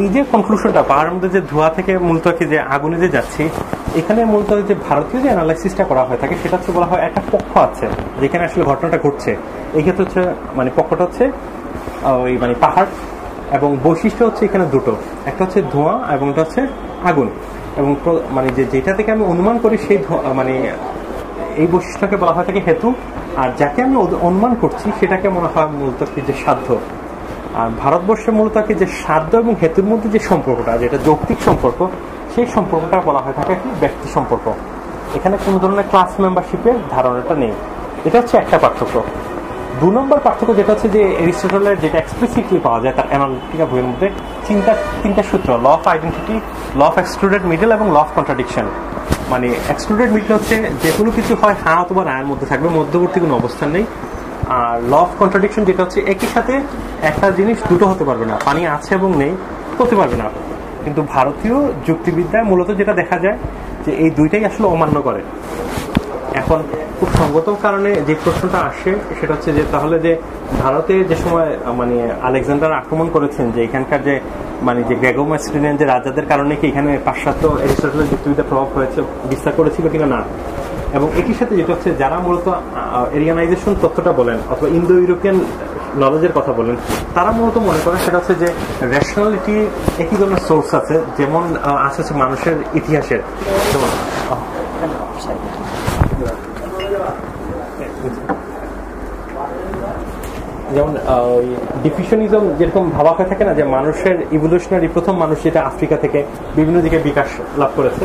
এই যে কনক্লুশনটা পাহাড়ের মধ্যে যে ধোঁয়া থেকে মূলত কি যে আগুনে যে যাচ্ছি, এখানে মূলত যে ভারতীয় যে অ্যানালাইসিসটা করা হয় থাকে সেটা হচ্ছে বলা হয় একটা পক্ষ আছে যেখানে আসলে ঘটনাটা ঘটছে। এই ক্ষেত্রে হচ্ছে মানে পক্ষটা হচ্ছে ওই মানে পাহাড়, এবং বৈশিষ্ট্য হচ্ছে এখানে 2টো, একটা হচ্ছে ধোঁয়া এবং এটা হচ্ছে আগুন। এবং মানে যেটা থেকে আমি অনুমান করি সেই মানে এই বৈশিষ্ট্যকে বলা হয় থাকে হেতু, আর যাকে আমি অনুমান করছি সেটাকে মনে হয় মূলত কি যে সাধ্য। আর ভারতবর্ষে মূলত কি যে সাধ্য এবং হেতুর মধ্যে যে সম্পর্কটা, যেটা যৌক্তিক সম্পর্ক, সেই সম্পর্কটা বলা হয় থাকে কি ব্যক্তি সম্পর্ক। এখানে কোনো ধরনের ক্লাস মেম্বারশিপের ধারণাটা নেই। এটা হচ্ছে একটা পার্থক্য। 2 নম্বর পার্থক্য যেটা হচ্ছে যে এরিস্টটলের যেটা এক্সপ্লিসিটলি পাওয়া যায় তার অ্যানালিটিক্যাল বইয়ের মধ্যে 3টা সূত্র, law of identity, law of excluded middle এবং ল অফ কন্ট্রাডিকশন। মানে এক্সক্লুডেড মিডল হচ্ছে যে কোনো কিছু হয় হ্যাঁ অথবা রায়ের মধ্যে থাকবে, মধ্যবর্তী কোনো অবস্থান নেই। আর ল অফ কন্ট্রাডিকশন যেটা হচ্ছে একই সাথে একটা জিনিস 2টো হতে পারবে না, পানি আছে এবং নেই হতে পারবে না। কিন্তু ভারতীয় যুক্তিবিদ্যায় মূলত যেটা দেখা যায় যে এই 2টাই আসলে অমান্য করে। এখন খুব সঙ্গত কারণে যে প্রশ্নটা আসে সেটা হচ্ছে যে তাহলে যে ভারতে যে সময় মানে আলেকজান্ডার আক্রমণ করেছেন, যে এখানকার যে মানে যে গ্রেগো-ম্যাসিডোনিয়ান যে রাজাদের কারণে কি এখানে পাশ্চাত্য এরিস্টটলের যুক্তিবিদ্যার প্রভাব হয়েছে, বিস্তার করেছিল কিনা না। এবং একই সাথে যেটা হচ্ছে যারা মূলত এরিয়ানাইজেশন তথ্যটা বলেন অথবা ইন্দো ইউরোপিয়ান নলেজের কথা বলেন, তারা মূলত মনে করেন সেটা হচ্ছে যে রেশনালিটি একই ধরনের সোর্স আছে, যেমন আছে হচ্ছে মানুষের ইতিহাসের, যেমন ডিফিউশনিজম যেরকম ভাবা হয়ে থাকে না যে মানুষের ইভলিউশনারি প্রথম মানুষ যেটা আফ্রিকা থেকে বিভিন্ন দিকে বিকাশ লাভ করেছে,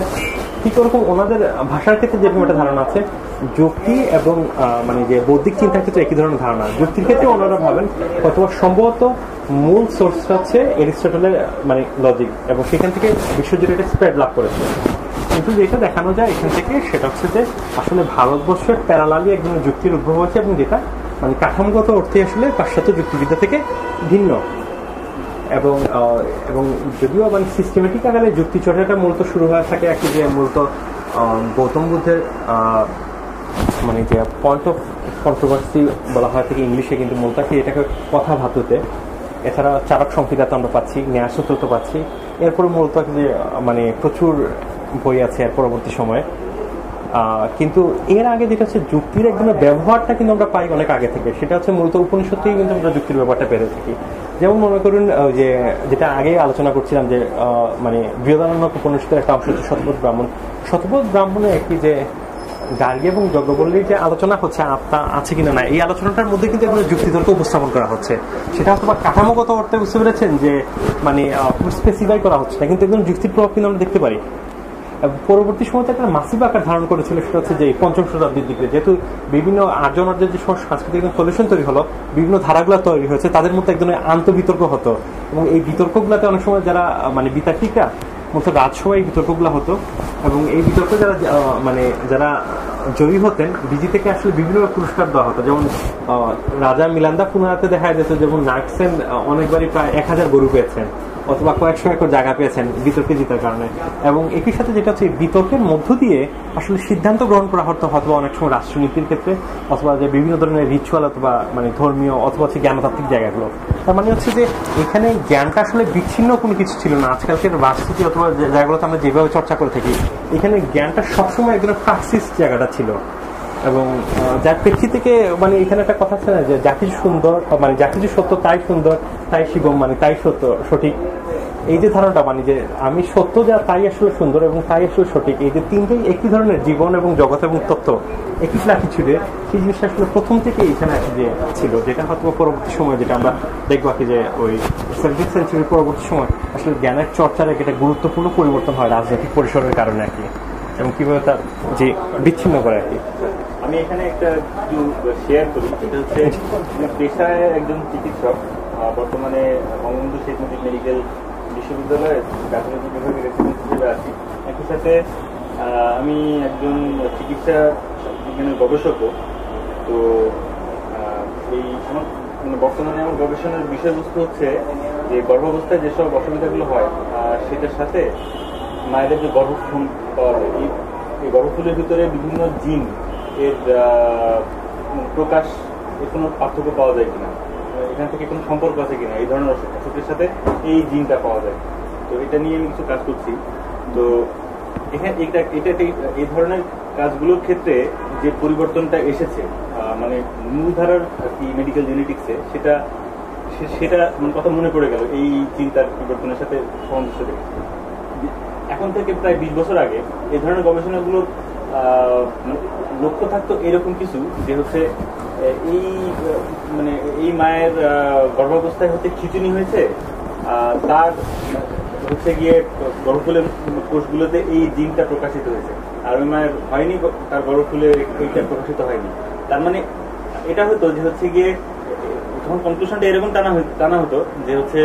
ঠিক ওরকম ওনাদের ভাষার ক্ষেত্রে যেরকম একটা ধারণা আছে, যুক্তি এবং মানে যে বৌদ্ধিক চিন্তার ক্ষেত্রে একই ধরনের ধারণা। যুক্তির ক্ষেত্রে ওনারা ভাবেন হয়তো সম্ভবত মূল সোর্সটা হচ্ছে এরিস্টটলের মানে লজিক, এবং সেখান থেকে বিশ্বজুড়ে এটা স্প্রেড লাভ করেছে। কিন্তু যেটা দেখানো যায় এখান থেকে সেটা হচ্ছে যে আসলে ভারতবর্ষের প্যারালালি এক ধরনের যুক্তির উদ্ভব হয়েছে, এবং যেটা মানে কাঠামোগত অর্থে আসলে পাশ্চাত্য যুক্তিবিদ্যা থেকে ভিন্ন। এবং এবং যদিও মানে সিস্টেমেটিক আকারে যুক্তিচর্চাটা মূলত শুরু হয়ে থাকে একটি যে মূলত গৌতম বুদ্ধের মানে যে পয়েন্ট অফ কন্ট্রোভার্সি বলা হয় থাকে ইংলিশে, কিন্তু মূলত কি এটাকে কথা ধাতুতে। এছাড়া চারক সংহিতাতে আমরা পাচ্ছি, ন্যায়সূত্র তো পাচ্ছি। এরপরে মূলত যে মানে প্রচুর বই আছে এর পরবর্তী সময়ে। কিন্তু এর আগে যেটা হচ্ছে যুক্তির এক ধরনের ব্যবহারটা কিন্তু আমরা পাই অনেক আগে থেকে, সেটা হচ্ছে মূলত উপনিষদ থেকে কিন্তু আমরা যুক্তির ব্যাপারটা পেতে থাকি। যেমন মনে করুন যে যেটা আগে আলোচনা করছিলাম যে মানে বৃহদারণ্যক উপনিষদের একটা অংশ হচ্ছে শতপথ ব্রাহ্মণ। শতপথ ব্রাহ্মণে একটি যে গার্গী এবং যজ্ঞবল্লীর যে আলোচনা হচ্ছে আত্মা আছে কিনা না, এই আলোচনাটার মধ্যে কিন্তু এগুলো যুক্তিতর্ক উপস্থাপন করা হচ্ছে। সেটা হয়তো বা কাঠামোগত অর্থে বুঝতে পেরেছেন যে মানে স্পেসিফাই করা হচ্ছে না, কিন্তু একদম যুক্তির প্রভাব কিন্তু আমরা দেখতে পারি। পরবর্তী সময়তে একটা মাসিভ আকার ধারণ করেছিল, সেটা হচ্ছে যে পঞ্চম শতাব্দীর দিকে, যেহেতু বিভিন্ন আর্য অনার্যের যে সাংস্কৃতিক সলিউশন তৈরি হলো, বিভিন্ন ধারাগুলো তৈরি হয়েছে, তাদের মধ্যে একদম আন্তঃবিতর্ক হতো। এবং এই বিতর্কগুলোতে অনেক সময় যারা মানে বিতার্কিকরা মূলত রাজসভায় এই বিতর্কগুলো হতো, এবং এই বিতর্ক যারা মানে যারা জয়ী হতেন বিজি থেকে আসলে বিভিন্ন পুরস্কার দেওয়া হতো। যেমন রাজা মিলান্দা পুনরাতে দেখা যেত যেমন নাগসেন অনেকবারই প্রায় 1000 গরু পেয়েছেন, অথবা কয়েকশো একর জায়গা পেয়েছেন বিতর্কে জিতার কারণে। এবং একই সাথে যেটা হচ্ছে বিতর্কের মধ্য দিয়ে আসলে সিদ্ধান্ত গ্রহণ করা হতো, অথবা অনেক সময় রাষ্ট্রনীতির ক্ষেত্রে, অথবা যে বিভিন্ন ধরনের রিচুয়াল অথবা মানে ধর্মীয় অথবা হচ্ছে জ্ঞানতাত্ত্বিক জায়গাগুলো। তার মানে হচ্ছে যে এখানে জ্ঞানটা আসলে বিচ্ছিন্ন কোনো কিছু ছিল না। আজকালকের রাজনীতি অথবা জায়গাগুলোতে আমরা যেভাবে চর্চা করে থাকি, এখানে জ্ঞানটা সবসময় একদম প্রাক্সিস জায়গাটা ছিল। এবং যার প্রেক্ষি থেকে মানে এখানে একটা কথা আছে না যে যা কিছু সুন্দর মানে যা কিছু সত্য তাই সুন্দর তাই শিবম, মানে তাই সত্য সঠিক। এই যে ধারণাটা মানে যে আমি সত্য যা তাই আসলে সুন্দর এবং তাই আসলে সঠিক, এই যে তিনটেই একই ধরনের জীবন এবং জগৎ এবং তত্ত্ব একই ল্যাটিচিউডে, সেই জিনিসটা আসলে প্রথম থেকে এখানে যে ছিল, যেটা হয়তো পরবর্তী সময় যেটা আমরা দেখবো কি যে ওই 17th সেঞ্চুরির পরবর্তী সময় আসলে জ্ঞানের চর্চার একটা গুরুত্বপূর্ণ পরিবর্তন হয় রাজনৈতিক পরিসরের কারণে আর কি, এবং কিভাবে তার যে বিচ্ছিন্ন করে আর কি। আমি এখানে একটা শেয়ার করি, সেটা হচ্ছে পেশায় একজন চিকিৎসক, বর্তমানে বঙ্গবন্ধু শেখ মুজিব মেডিকেল বিশ্ববিদ্যালয়ে প্যাথোলজি বিভাগের রেসিডেন্ট হিসেবে আছি। একই সাথে আমি একজন চিকিৎসা বিজ্ঞানের গবেষকও। তো এই মানে বর্তমানে আমার গবেষণার বিষয়বস্তু হচ্ছে যে গর্ভাবস্থায় যেসব অসুবিধাগুলো হয় সেটার সাথে মায়েদের যে গর্ভফুল পাওয়া যায়, এই গর্ভফুলের ভিতরে বিভিন্ন জিন এর প্রকাশ, এর কোনো পার্থক্য পাওয়া যায় কিনা, এখান থেকে কোনো সম্পর্ক আছে কিনা এই ধরনের অসুখের সাথে এই জিনটা পাওয়া যায়। তো এটা নিয়ে আমি কিছু কাজ করছি। তো এখানে এই ধরনের কাজগুলোর ক্ষেত্রে যে পরিবর্তনটা এসেছে মানে মূলধারার কি মেডিকেল জেনেটিক্সে, সেটা মানে কথা মনে পড়ে গেল এই চিন্তার পরিবর্তনের সাথে সামঞ্জস্য দেখেছি। এখন থেকে প্রায় 20 বছর আগে এই ধরনের গবেষণাগুলো লক্ষ্য থাকতো এরকম কিছু, যে হচ্ছে এই মানে এই মায়ের গর্ভাবস্থায় হচ্ছে খিচুনি হয়েছে, তার হচ্ছে গিয়ে গর্ভফুলের কোষগুলোতে এই জিনটা প্রকাশিত হয়েছে, আর ওই মায়ের হয়নি, তার গর্ভফুলে এইটা প্রকাশিত হয়নি। তার মানে এটা হতো যে হচ্ছে গিয়ে তখন কনক্লুশনটা এরকম টানা হতো যে হচ্ছে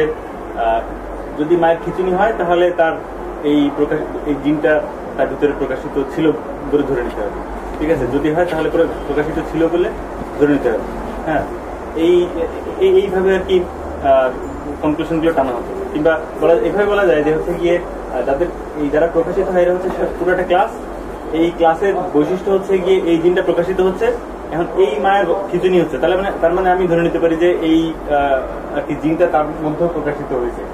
যদি মায়ের খিচুনি হয় তাহলে তার এই জিনটা তার ভিতরে প্রকাশিত ছিল বলে ধরে নিতে হবে, ঠিক আছে, যদি হয় তাহলে প্রকাশিত ছিল বলে ধরে নিতে হবে। হ্যাঁ, এইভাবে আর কি কনক্লুশনগুলো টানা হতো। কিংবা এভাবে বলা যায় যে হচ্ছে গিয়ে যারা প্রকাশিত হয় এরা হচ্ছে পুরোটা ক্লাস, এই ক্লাসের বৈশিষ্ট্য হচ্ছে গিয়ে এই জিনটা প্রকাশিত হচ্ছে, এখন এই মায়ের খিচুনি হচ্ছে, তার মানে আমি ধরে নিতে পারি যে এই আর কি জিনটা তার মধ্যেও প্রকাশিত হয়েছে।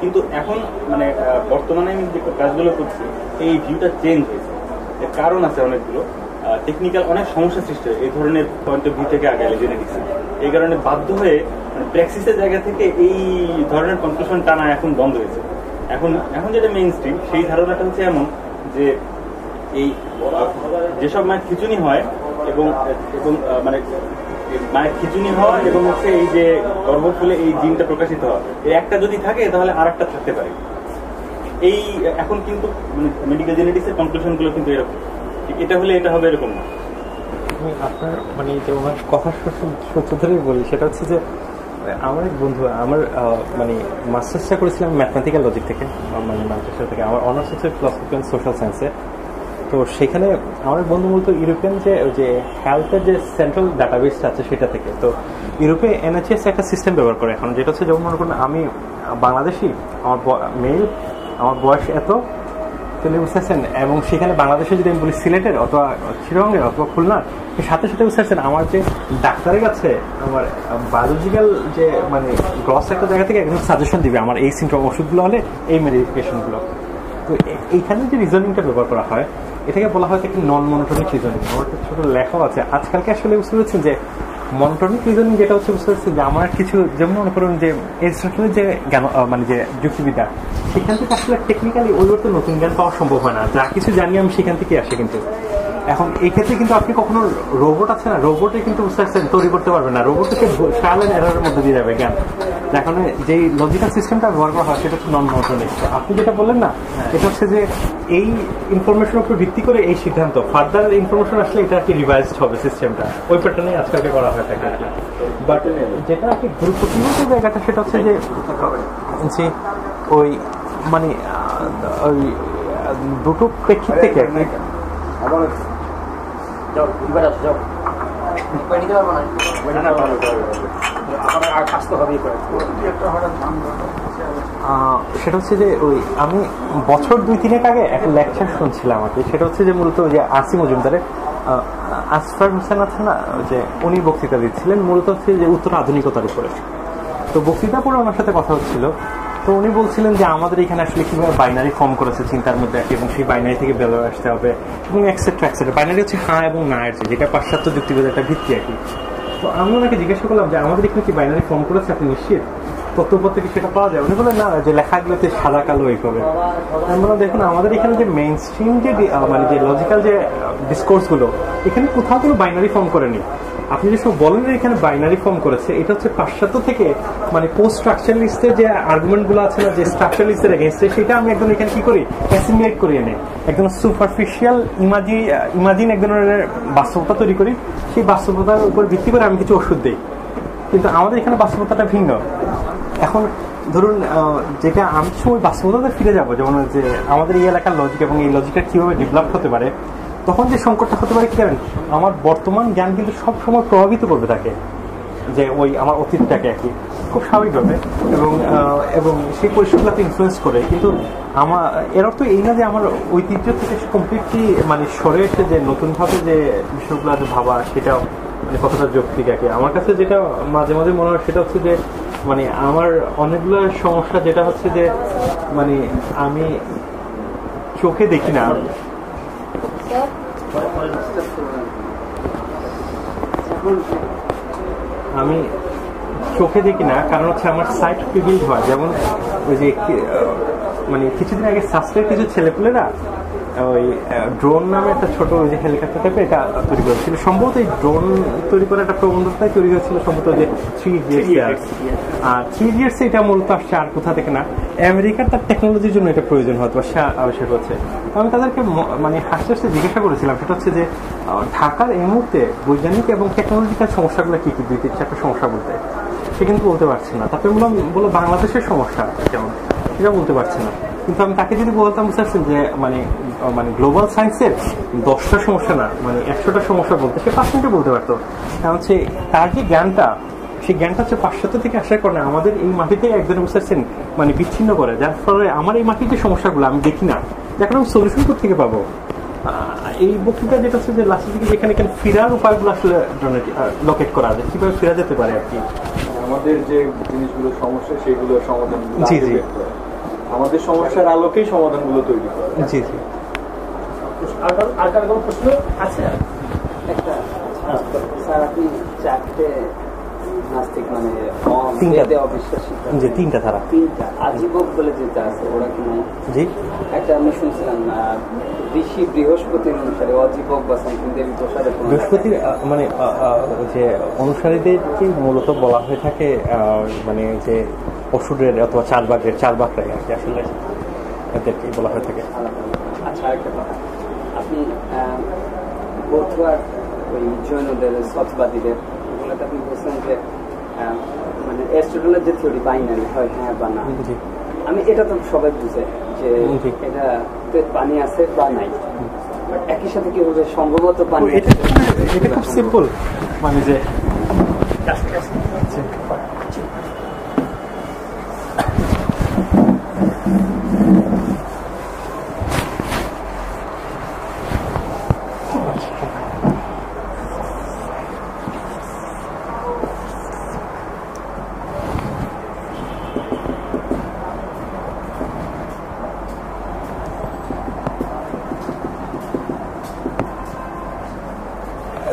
কিন্তু এখন মানে বর্তমানে আমি যে কাজগুলো করছি এই ভিউটা চেঞ্জ হয়েছে, এর কারণ আছে অনেকগুলো, টেকনিক্যাল অনেক সমস্যা সৃষ্টি হয় এই ধরনের পয়েন্ট অফ ভিউ থেকে আগে জেনেটিক্সে। এই কারণে বাধ্য হয়ে প্র্যাকটিসের জায়গা থেকে এই ধরনের কনক্লুশন টানা এখন বন্ধ হয়েছে। এখন যেটা মেইন স্ট্রিম সেই ধারণাটা হচ্ছে এমন যে এই যেসব মায়ের খিচুনি হয় এবং মানে মায়ের খিচুনি হওয়া এবং হচ্ছে এই যে গর্ভফুলে এই জিনটা প্রকাশিত হওয়া, এই একটা যদি থাকে তাহলে আর একটা থাকতে পারে। এই এখন কিন্তু মেডিকেল জেনেটিক্সের কনক্লুশনগুলো কিন্তু এরকম, এটা হলে এটা হবে এরকম না। আপনার মানে যে ওনার কথা সূত্র ধরেই বলি, সেটা হচ্ছে যে আমার এক বন্ধু, আমার মানে মাস্টার্সটা করেছিলাম ম্যাথমেটিক্যাল লজিক থেকে, মানে ম্যানচেস্টার থেকে। আমার অনার্স হচ্ছে ফিলসফি অ্যান্ড সোশ্যাল সায়েন্সে। তো সেখানে আমার বন্ধু মূলত ইউরোপিয়ান যে হেলথের যে সেন্ট্রাল ডাটাবেসটা আছে সেটা থেকে। তো ইউরোপে NHS একটা সিস্টেম ব্যবহার করে এখন, যেটা হচ্ছে যেমন মনে করুন আমি বাংলাদেশি, আমার মেল, আমার বয়স এত, চলে বুঝতেছেন, এবং সেখানে বাংলাদেশে যদি আমি বলি সিলেটের অথবা চিরঙ্গের অথবা খুলনার, সাথে সাথে বুঝতেছেন আমার যে ডাক্তারের কাছে আমার বায়োলজিক্যাল যে মানে গ্রস একটা জায়গা থেকে একদম সাজেশন দিবে আমার এই সিমটম ওষুধগুলো হলে এই মেডিকেশনগুলো। তো এইখানে যে রিজনিংটা ব্যবহার করা হয় এটাকে বলা হয় একটা নন মনোটনিক রিজনিং। আমার একটা ছোটো লেখাও আছে। আজকালকে আসলে বুঝতে পারছেন যে মনোটনিক রিজনিং যেটা হচ্ছে বুঝতে পারছেন যে আমার কিছু, যেমন মনে করুন যে এরিস্টটলের যে জ্ঞান মানে যে যুক্তিবিদ্যা, সেখান থেকে আসলে টেকনিক্যালি ওই তো নতুন জ্ঞান পাওয়া সম্ভব হয় না। যা কিছু জানি আমি সেখান থেকে আসে। কিন্তু এখন এই ক্ষেত্রে কিন্তু আপনি কখনো রোবট আছে না, রোবটে কিন্তু বুঝতে পারছেন তৈরি করতে পারবেন না, রোবটকে ট্রায়াল এন্ড এররের মধ্যে দিয়ে যাবে জ্ঞান। এখন যেই লজিক্যাল সিস্টেমটা ব্যবহার করা হয় সেটা হচ্ছে নন মনোটনিক। আপনি যেটা বললেন না, এটা হচ্ছে যে এই ইনফরমেশনের উপর ভিত্তি করে এই সিদ্ধান্ত, ফার্দার ইনফরমেশন আসলে এটা আর কি রিভাইজড হবে সিস্টেমটা, ওই প্যাটার্নে আজকালকে করা হয় থাকে। বাট যেটা আর কি গুরুত্বপূর্ণ যে জায়গাটা সেটা হচ্ছে যে ওই মানে ওই দুটো প্রেক্ষিত থেকে সেটা হচ্ছে যে ওই আমি বছর 2-3 আগে একটা লেকচার শুনছিলাম আর কি। সেটা হচ্ছে যে মূলত যে আসি মজুমদারের আসফার হোসেন আছে না, যে উনি বক্তৃতা দিচ্ছিলেন মূলত হচ্ছে যে উত্তর আধুনিকতার উপরে। তো বক্তৃতা পরে ওনার সাথে কথা হচ্ছিল, তো উনি বলছিলেন যে আমাদের এখানে আসলে কিভাবে বাইনারি ফর্ম করেছে চিন্তার মধ্যে, এবং সেই বাইনারি থেকে বেরোয় আসতে হবে এবং এক্সেট্রা এক্সেট্রা। বাইনারি হচ্ছে হ্যাঁ এবং না এর, যেটা পাশ্চাত্য যুক্তিবাদের একটা ভিত্তি আর কি। তো আমি ওনাকে জিজ্ঞাসা করলাম যে আমাদের এখানে কি বাইনারি ফর্ম করেছে, আপনি নিশ্চিত তথ্যপত্র থেকে সেটা পাওয়া যায়? উনি বললেন না, যে লেখাগুলোতে সাদা কালো এইভাবে। আমরা দেখুন আমাদের এখানে যে মেইন স্ট্রিম যে মানে যে লজিক্যাল যে ডিসকোর্সগুলো, এখানে কোথাও কোনো বাইনারি ফর্ম করেনি। আপনি যেসব বলেন এখানে বাইনারি ফর্ম করেছে, এটা হচ্ছে পাশ্চাত্য থেকে মানে পোস্ট স্ট্রাকচারালিস্টের যে আর্গুমেন্টগুলো আছে না, যে স্ট্রাকচারালিস্টের এগেইনস্টে, সেটা আমি একদম এখানে কি করি অ্যাসিমিলেট করে এনে একদম সুপারফিশিয়াল ইমাজিন এক ধরনের বাস্তবতা তৈরি করি। সেই বাস্তবতার উপর ভিত্তি করে আমি কিছু ওষুধ দিই, কিন্তু আমাদের এখানে বাস্তবতাটা ভিন্ন। এখন ধরুন যেটা আমি সময় বাস্তবতাতে ফিরে যাবো, যেমন যে আমাদের এই এলাকার লজিক এবং এই লজিকটা কীভাবে ডেভেলপ হতে পারে, তখন যে সংকটটা হতে পারে কি জানেন, আমার বর্তমান জ্ঞান কিন্তু সব সময় প্রভাবিত করবে তাকে, যে ওই আমার অতীতটাকে আর কি খুব স্বাভাবিকভাবে, এবং সেই পরিস্থিতিগুলোতে ইনফ্লুয়েন্স করে। কিন্তু আমার এর অর্থ এই না যে আমার ঐতিহ্য থেকে কমপ্লিটলি মানে সরে এসে যে নতুনভাবে যে বিষয়গুলো ভাবা সেটা মানে কতটা যৌক্তিক আর কি। আমার কাছে যেটা মাঝে মাঝে মনে হয় সেটা হচ্ছে যে মানে আমার অনেকগুলো সমস্যা যেটা হচ্ছে যে মানে আমি চোখে দেখি না, আমি চোখে দেখি না, কারণ হচ্ছে আমার সাইট প্রিভিলড হয়। যেমন ওই যে মানে কিছুদিন আগে শাস্ত্রের কিছু ছেলেপুলেরা ওই ড্রোন নামে একটা ছোট ওই যে হেলিকপ্টার টাইপের এটা তৈরি করেছিল। সম্ভবত এই ড্রোন তৈরি করার একটা প্রবন্ধতাই তৈরি হয়েছিল সম্ভবত যে 3 Idiots। আর 3 Idiots এটা মূলত আসছে আর কোথা থেকে না, আমেরিকার তার টেকনোলজির জন্য এটা প্রয়োজন হয়তো সে আবিষ্কার হচ্ছে। আমি তাদেরকে মানে হাসতে হাসতে জিজ্ঞাসা করেছিলাম, সেটা হচ্ছে যে ঢাকার এই মুহূর্তে বৈজ্ঞানিক এবং টেকনোলজিক্যাল সমস্যাগুলো কী কী, 2-4টা সমস্যা বলতে, সে কিন্তু বলতে পারছে না। তারপরে বললো বাংলাদেশের সমস্যা কেমন, সেটা বলতে পারছে না। কিন্তু আমি তাকে যদি বলতাম বুঝতে পারছেন যে মানে গ্লোবাল সায়েন্সের 10টা সমস্যা না মানে 100টা সমস্যা বলতে, সে 5 মিনিটে বলতে পারতো। কারণ হচ্ছে তার যে জ্ঞানটা, সেই জ্ঞানটা হচ্ছে পাশ্চাত্য থেকে আসার কারণে আমাদের এই মাটিতে একজনে বুঝতে পারছেন মানে বিচ্ছিন্ন করে, যার ফলে আমার এই মাটির যে সমস্যাগুলো আমি দেখি না, এখন আমি সলিউশন কোথেকে পাবো। এই বক্তৃতা যেটা হচ্ছে যে লাস্টের দিকে যেখানে ফেরার উপায়গুলো আসলে লোকেট করা যায়, কিভাবে ফেরা যেতে পারে আর কি। আমাদের যে জিনিসগুলো সমস্যা সেগুলো সমাধান, জি জি, আমাদের সমস্যার আলোকেই সমাধানগুলো তৈরি করা। জি জি। আর কার কোনো প্রশ্ন আছে? একটা স্যার, আপনি 4টে নাস্তিক মানে অবিশ্বাসী যে 3টা ধারা, 3টা আজীবক বলে যেটা আছে ওরা কি নাই? জি, একটা আমি শুনছিলাম ঋষি বৃহস্পতির অনুসারে অজীবক বা সামথিং দেবী প্রসাদের বৃহস্পতির মানে যে অনুসারীদেরকে মূলত বলা হয়ে থাকে মানে যে অসুরের অথবা চারবাকরাই আর কি, আসলে এদেরকে বলা হয়ে থাকে। আচ্ছা, আরেকটা কথা, আপনি বৌদ্ধ আর ওই জৈনদের সৎবাদীদের ওগুলোতে আপনি বলছেন যে মানে অ্যারিস্টটলের যে থিওরি বাইনারি হয় হ্যাঁ বা না, আমি এটা তো সবাই বুঝে যে এটা পানি আছে বা নাই, একই সাথে কিভাবে সম্ভবত পানি এটা খুব সিম্পল, মানে যে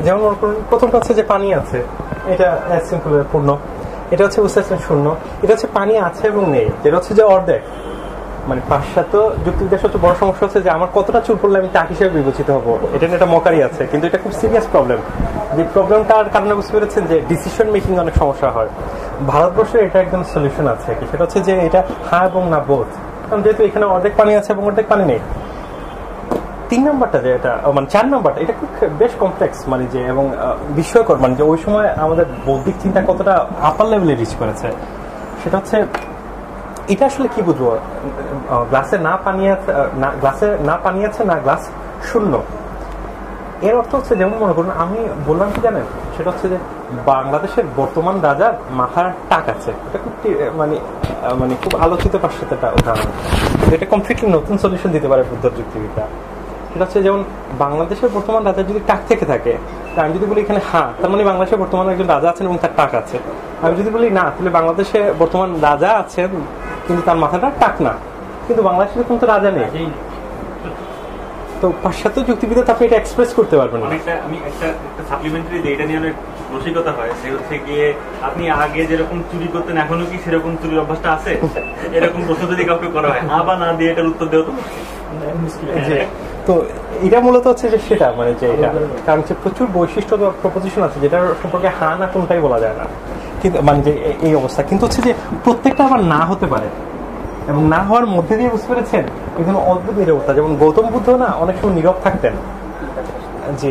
যেমন প্রথমটা হচ্ছে যে পানি আছে, এটা সিম্পল পূর্ণ। এটা হচ্ছে বুঝতে পারছেন শূন্য। এটা হচ্ছে পানি আছে এবং নেই, যেটা হচ্ছে যে অর্ধেক। মানে পাশ্চাত্য যুক্তিবিদ্যার সবচেয়ে বড় সমস্যা হচ্ছে যে আমার কতটা চুল পড়লে আমি তাক হিসেবে বিবেচিত হবো, এটা নিয়ে একটা মকারি আছে, কিন্তু এটা খুব সিরিয়াস প্রবলেম। যে প্রবলেমটার কারণে বুঝতে পেরেছেন যে ডিসিশন মেকিং অনেক সমস্যা হয়। ভারতবর্ষে এটা একদম সলিউশন আছে, সেটা হচ্ছে যে এটা হ্যাঁ এবং না বোধ। কারণ যেহেতু এখানে অর্ধেক পানি আছে এবং অর্ধেক পানি নেই। 3 নম্বরটা যে এটা মানে 4 নম্বরটা এটা খুব বেশ কমপ্লেক্স, মানে যে এবং বিস্ময়কর, মানে যে ওই সময় আমাদের বৌদ্ধিক চিন্তা কতটা আপার লেভেলে রিচ করেছে। সেটা হচ্ছে এটা আসলে কি বুঝবো, গ্লাসে না পানি আছে, না গ্লাসে না পানি আছে, না গ্লাস শূন্য। এর অর্থ হচ্ছে যেমন মনে করুন আমি বললাম কি জানেন, সেটা হচ্ছে যে বাংলাদেশের বর্তমান রাজার মাথার টাক আছে। এটা খুব মানে খুব আলোচিত পাশ্চাত্য একটা উদাহরণ। এটা কমপ্লিটলি নতুন সলিউশন দিতে পারে বুদ্ধ যুক্তিবিদ্যা। সেটা হচ্ছে যেমন বাংলাদেশের বর্তমান রাজার যদি টাক থেকে থাকে, আমি যদি বলি এখানে হ্যাঁ, তার মানে বাংলাদেশের বর্তমানে একজন রাজা আছেন এবং তার টাক আছে। আমি যদি বলি না, তাহলে বাংলাদেশে বর্তমান রাজা আছেন কিন্তু তার মাথাটা টাক না, কিন্তু বাংলাদেশের কিন্তু রাজা নেই। তো পাশ্চাত্য যুক্তিবিদ্যা আপনি এটা এক্সপ্রেস করতে পারবেন না। আমি একটা সাপ্লিমেন্টারি যে এটা নিয়ে অনেক রসিকতা হয়, সে হচ্ছে গিয়ে আপনি আগে যেরকম চুরি করতেন এখনো কি সেরকম চুরির অভ্যাসটা আছে? এরকম প্রশ্ন যদি কাউকে করা হয়, বা না দিয়ে এটার উত্তর দেওয়া তো তো এটা মূলত হচ্ছে যে সেটা মানে যে এটা কারণ হচ্ছে প্রচুর বৈশিষ্ট্য প্রপোজিশন আছে যেটার সম্পর্কে হ্যাঁ না কোনটাই বলা যায় না, কিন্তু মানে যে এই অবস্থা। কিন্তু হচ্ছে যে প্রত্যেকটা আবার না হতে পারে, এবং না হওয়ার মধ্যে দিয়ে বুঝতে পেরেছেন এখানে অদ্ভুত নীরবতা। যেমন গৌতম বুদ্ধ না অনেক সময় নীরব থাকতেন, যে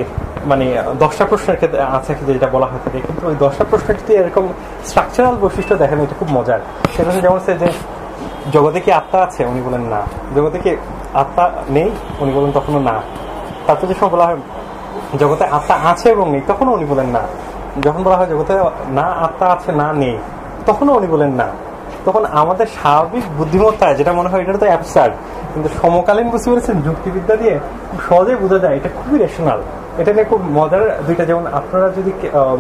মানে 10টা প্রশ্নের ক্ষেত্রে আছে যেটা বলা হয়ে থাকে, কিন্তু ওই 10টা প্রশ্নের যদি এরকম স্ট্রাকচারাল বৈশিষ্ট্য দেখেন এটা খুব মজার। সেটা হচ্ছে যেমন হচ্ছে যে জগতে কি আত্মা আছে, উনি বলেন না। জগতে কি আত্মা নেই, উনি বলেন তখনও না। তারপর যে সময় বলা হয় জগতে আত্মা আছে এবং নেই, তখনও উনি বলেন না। যখন বলা হয় জগতে না আত্মা আছে না নেই, তখনও উনি বলেন না। তখন আমাদের স্বাভাবিক বুদ্ধিমত্তায় যেটা মনে হয় এটা তো অ্যাবসার্ড, কিন্তু সমকালীন বুঝতে পেরেছেন যুক্তিবিদ্যা দিয়ে খুব সহজেই বোঝা যায় এটা খুবই রেশনাল। এটা নিয়ে খুব মজার দুইটা, যেমন আপনারা যদি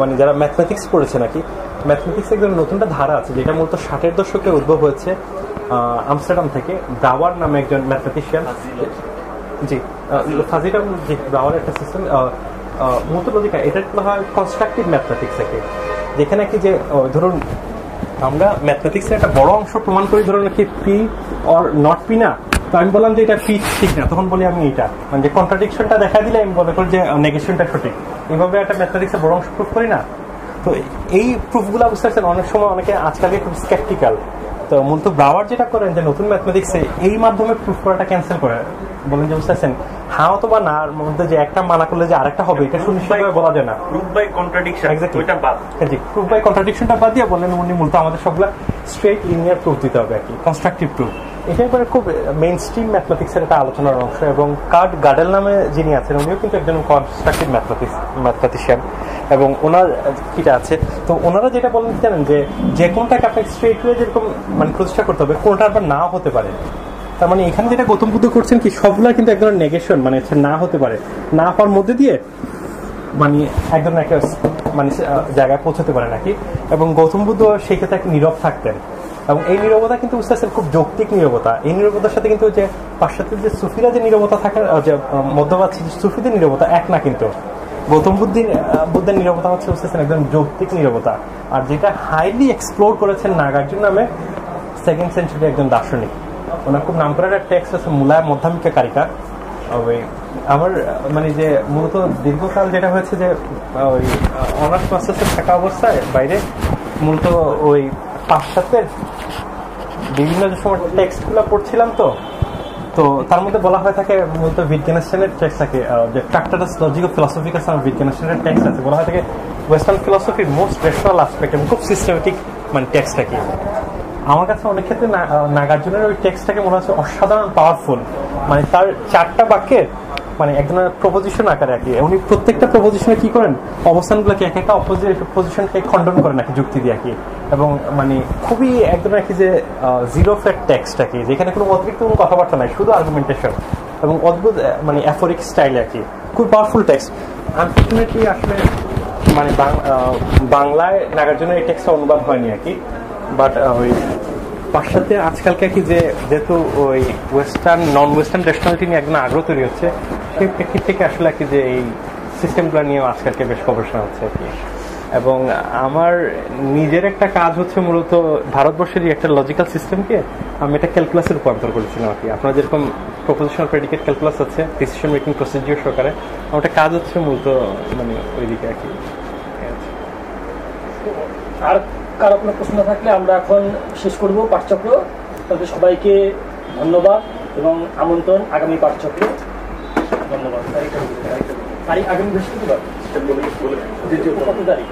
মানে যারা ম্যাথমেটিক্স পড়েছে নাকি, ম্যাথমেটিক্স একদম নতুনটা ধারা আছে যেটা মূলত 60-এর দশকে উদ্ভব হয়েছে আমস্টারডাম থেকে। ব্রাওয়ার নামে একজন ম্যাথমেটিশিয়ান, জি ফাজিরাম, জি ব্রাওয়ার একটা সিস্টেম মূলত লজিকা, এটা হয় কনস্ট্রাকটিভ ম্যাথমেটিক্স থেকে, যেখানে কি যে ধরুন আমরা ম্যাথমেটিক্সের একটা বড় অংশ প্রমাণ করি, ধরুন কি পি অর নট পি না, তো আমি বললাম যে এটা পি ঠিক না, তখন বলি আমি এইটা, মানে যে কন্ট্রাডিকশনটা দেখা দিলে আমি মনে করি যে নেগেশনটা সঠিক। এইভাবে একটা ম্যাথমেটিক্সের বড় অংশ প্রুফ করি না। তো এই প্রুফগুলো বুঝতে পারছেন অনেক সময় অনেকে আজকালকে খুব স্কেপটিক্যাল। তো মূলত ব্রাওয়ার যেটা করেন যে নতুন ম্যাথমেটিক্সে এই মাধ্যমে প্রুফ করাটা ক্যান্সেল করে বলেন যে বুঝতে পারছেন হ্যাঁ অথবা না এর মধ্যে যে একটা মানা করলে যে আরেকটা হবে এটা সুনিশ্চিতভাবে বলা যায় না। প্রুফ বাই কন্ট্রাডিকশন, ওইটা বাদ। হ্যাঁ জি, প্রুফ বাই কন্ট্রাডিকশনটা বাদ দিয়ে বললেন উনি মূলত আমাদের সবগুলা স্ট্রেট লিনিয়ার প্রুফ দিতে হবে আর কি, কনস্ট্রাকটিভ প্রুফ। এটা এবারে খুব মেইন স্ট্রিম ম্যাথমেটিক্সের একটা আলোচনার অংশ, এবং কার্ট গাডেল নামে যিনি আছেন উনিও কিন্তু একজন কনস্ট্রাকটিভ ম্যাথমেটিশিয়ান, এবং ওনার কিটা আছে। তো ওনারা যেটা বলেন জানেন যে কোনটাকে আপনি স্ট্রেট ওয়ে যেরকম মানে প্রতিষ্ঠা করতে হবে, কোনটা আবার নাও হতে পারে। তার মানে এখানে যেটা গৌতম বুদ্ধ করছেন কি সবগুলা কিন্তু এক ধরনের নেগেশন, মানে না হতে পারে, না হওয়ার মধ্যে দিয়ে মানে এক ধরনের একটা মানে জায়গায় পৌঁছাতে পারে নাকি। এবং গৌতম বুদ্ধ সেই ক্ষেত্রে একটা নীরব থাকতেন, এবং এই নীরবতা কিন্তু বুঝতে পারছেন খুব যৌক্তিক নীরবতা। এই নীরবতার সাথে কিন্তু যে পাশ্চাত্যের যে সুফিরা যে নীরবতা থাকে, যে মধ্যপ্রাচ্যের সুফিদের নীরবতা এক না, কিন্তু গৌতম বুদ্ধের নীরবতা হচ্ছে বুঝতেছেন একদম যৌক্তিক নীরবতা। আর যেটা হাইলি এক্সপ্লোর করেছেন নাগার্জুন নামে 2nd সেঞ্চুরি একজন দার্শনিক, ওনার খুব নাম করার একটা টেক্সট আছে মুলায় মধ্যামিকা কারিকা। ওই আমার মানে যে মূলত দীর্ঘকাল যেটা হয়েছে যে ওই অনার্স মাস্টার্সে থাকা অবস্থায় বাইরে মূলত ওই পাশ্চাত্যের বিভিন্ন যে সময় টেক্সটগুলো পড়ছিলাম, তো তার মধ্যে বলা হয়ে থাকে মূলত উইটগেনস্টাইনের টেক্সট থাকে, যে ট্রাক্টাটাস লজিক ফিলসফিকাস নামে উইটগেনস্টাইনের টেক্সট আছে, বলা হয় থাকে ওয়েস্টার্ন ফিলসফির মোস্ট রেশনাল অ্যাসপেক্ট এবং খুব সিস্টেমেটিক মানে টেক্সট থাকে। আমার কাছে অনেক ক্ষেত্রে নাগার্জুনের ওই টেক্সটটাকে মনে হচ্ছে অসাধারণ পাওয়ারফুল, মানে তার 4টা বাক্যের মানে এক ধরনের প্রপোজিশন আকারে আর কি। উনি প্রত্যেকটা প্রপোজিশনে কি করেন, অবস্থানগুলোকে এক একটা পজিশনকে খণ্ডন করেন আর কি যুক্তি দিয়ে আর কি। এবং মানে খুবই এক ধরনের কি যে জিরো ফ্ল্যাট টেক্সট আর কি, যেখানে কোনো অতিরিক্ত কোনো কথাবার্তা নাই, শুধু আর্গুমেন্টেশন এবং অদ্ভুত মানে অ্যাফোরিক স্টাইলে আর কি, খুব পাওয়ারফুল টেক্সট। আনফর্চুনেটলি আসলে মানে বাংলায় নাগার জন্য এই টেক্সটটা অনুবাদ হয়নি আর কি। বাট ওই পাশ্চাত্যে আজকালকে কি যেহেতু ওই ওয়েস্টার্ন নন ওয়েস্টার্ন রেশনালিটি নিয়ে একদম আগ্রহ তৈরি হচ্ছে, সেই প্রেক্ষিত থেকে আসলে কি যে এই সিস্টেমগুলো নিয়েও আজকালকে বেশ গবেষণা হচ্ছে আর কি। এবং আমার নিজের একটা কাজ হচ্ছে মূলত ভারতবর্ষের একটা লজিক্যাল সিস্টেমকে আমি এটা ক্যালকুলাসে রূপান্তর করেছিলাম আর কি। আপনার যেরকম প্রপোজিশনাল প্রেডিকেট ক্যালকুলাস আছে ডিসিশন মেকিং প্রসিডিউর সহকারে, আমার একটা কাজ হচ্ছে মূলত মানে ওইদিকে আর কি। আর কারো কোনো প্রশ্ন থাকলে আমরা এখন শেষ করব পাঠচক্র। তাদের সবাইকে ধন্যবাদ এবং আমন্ত্রণ আগামী পাঠচক্রে। ধন্যবাদ। তারিখ আগামী বৃহস্পতিবার কত তারিখ?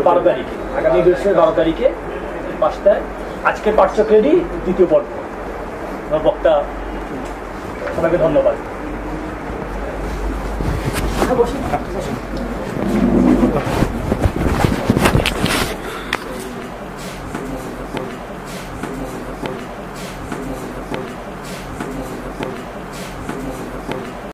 12 তারিখে, আগামী বৃহস্পতিবার 12 তারিখে 5টায় আজকের পাঠচক্রেরই দ্বিতীয় পর্ব। বক্তা সবাইকে ধন্যবাদ।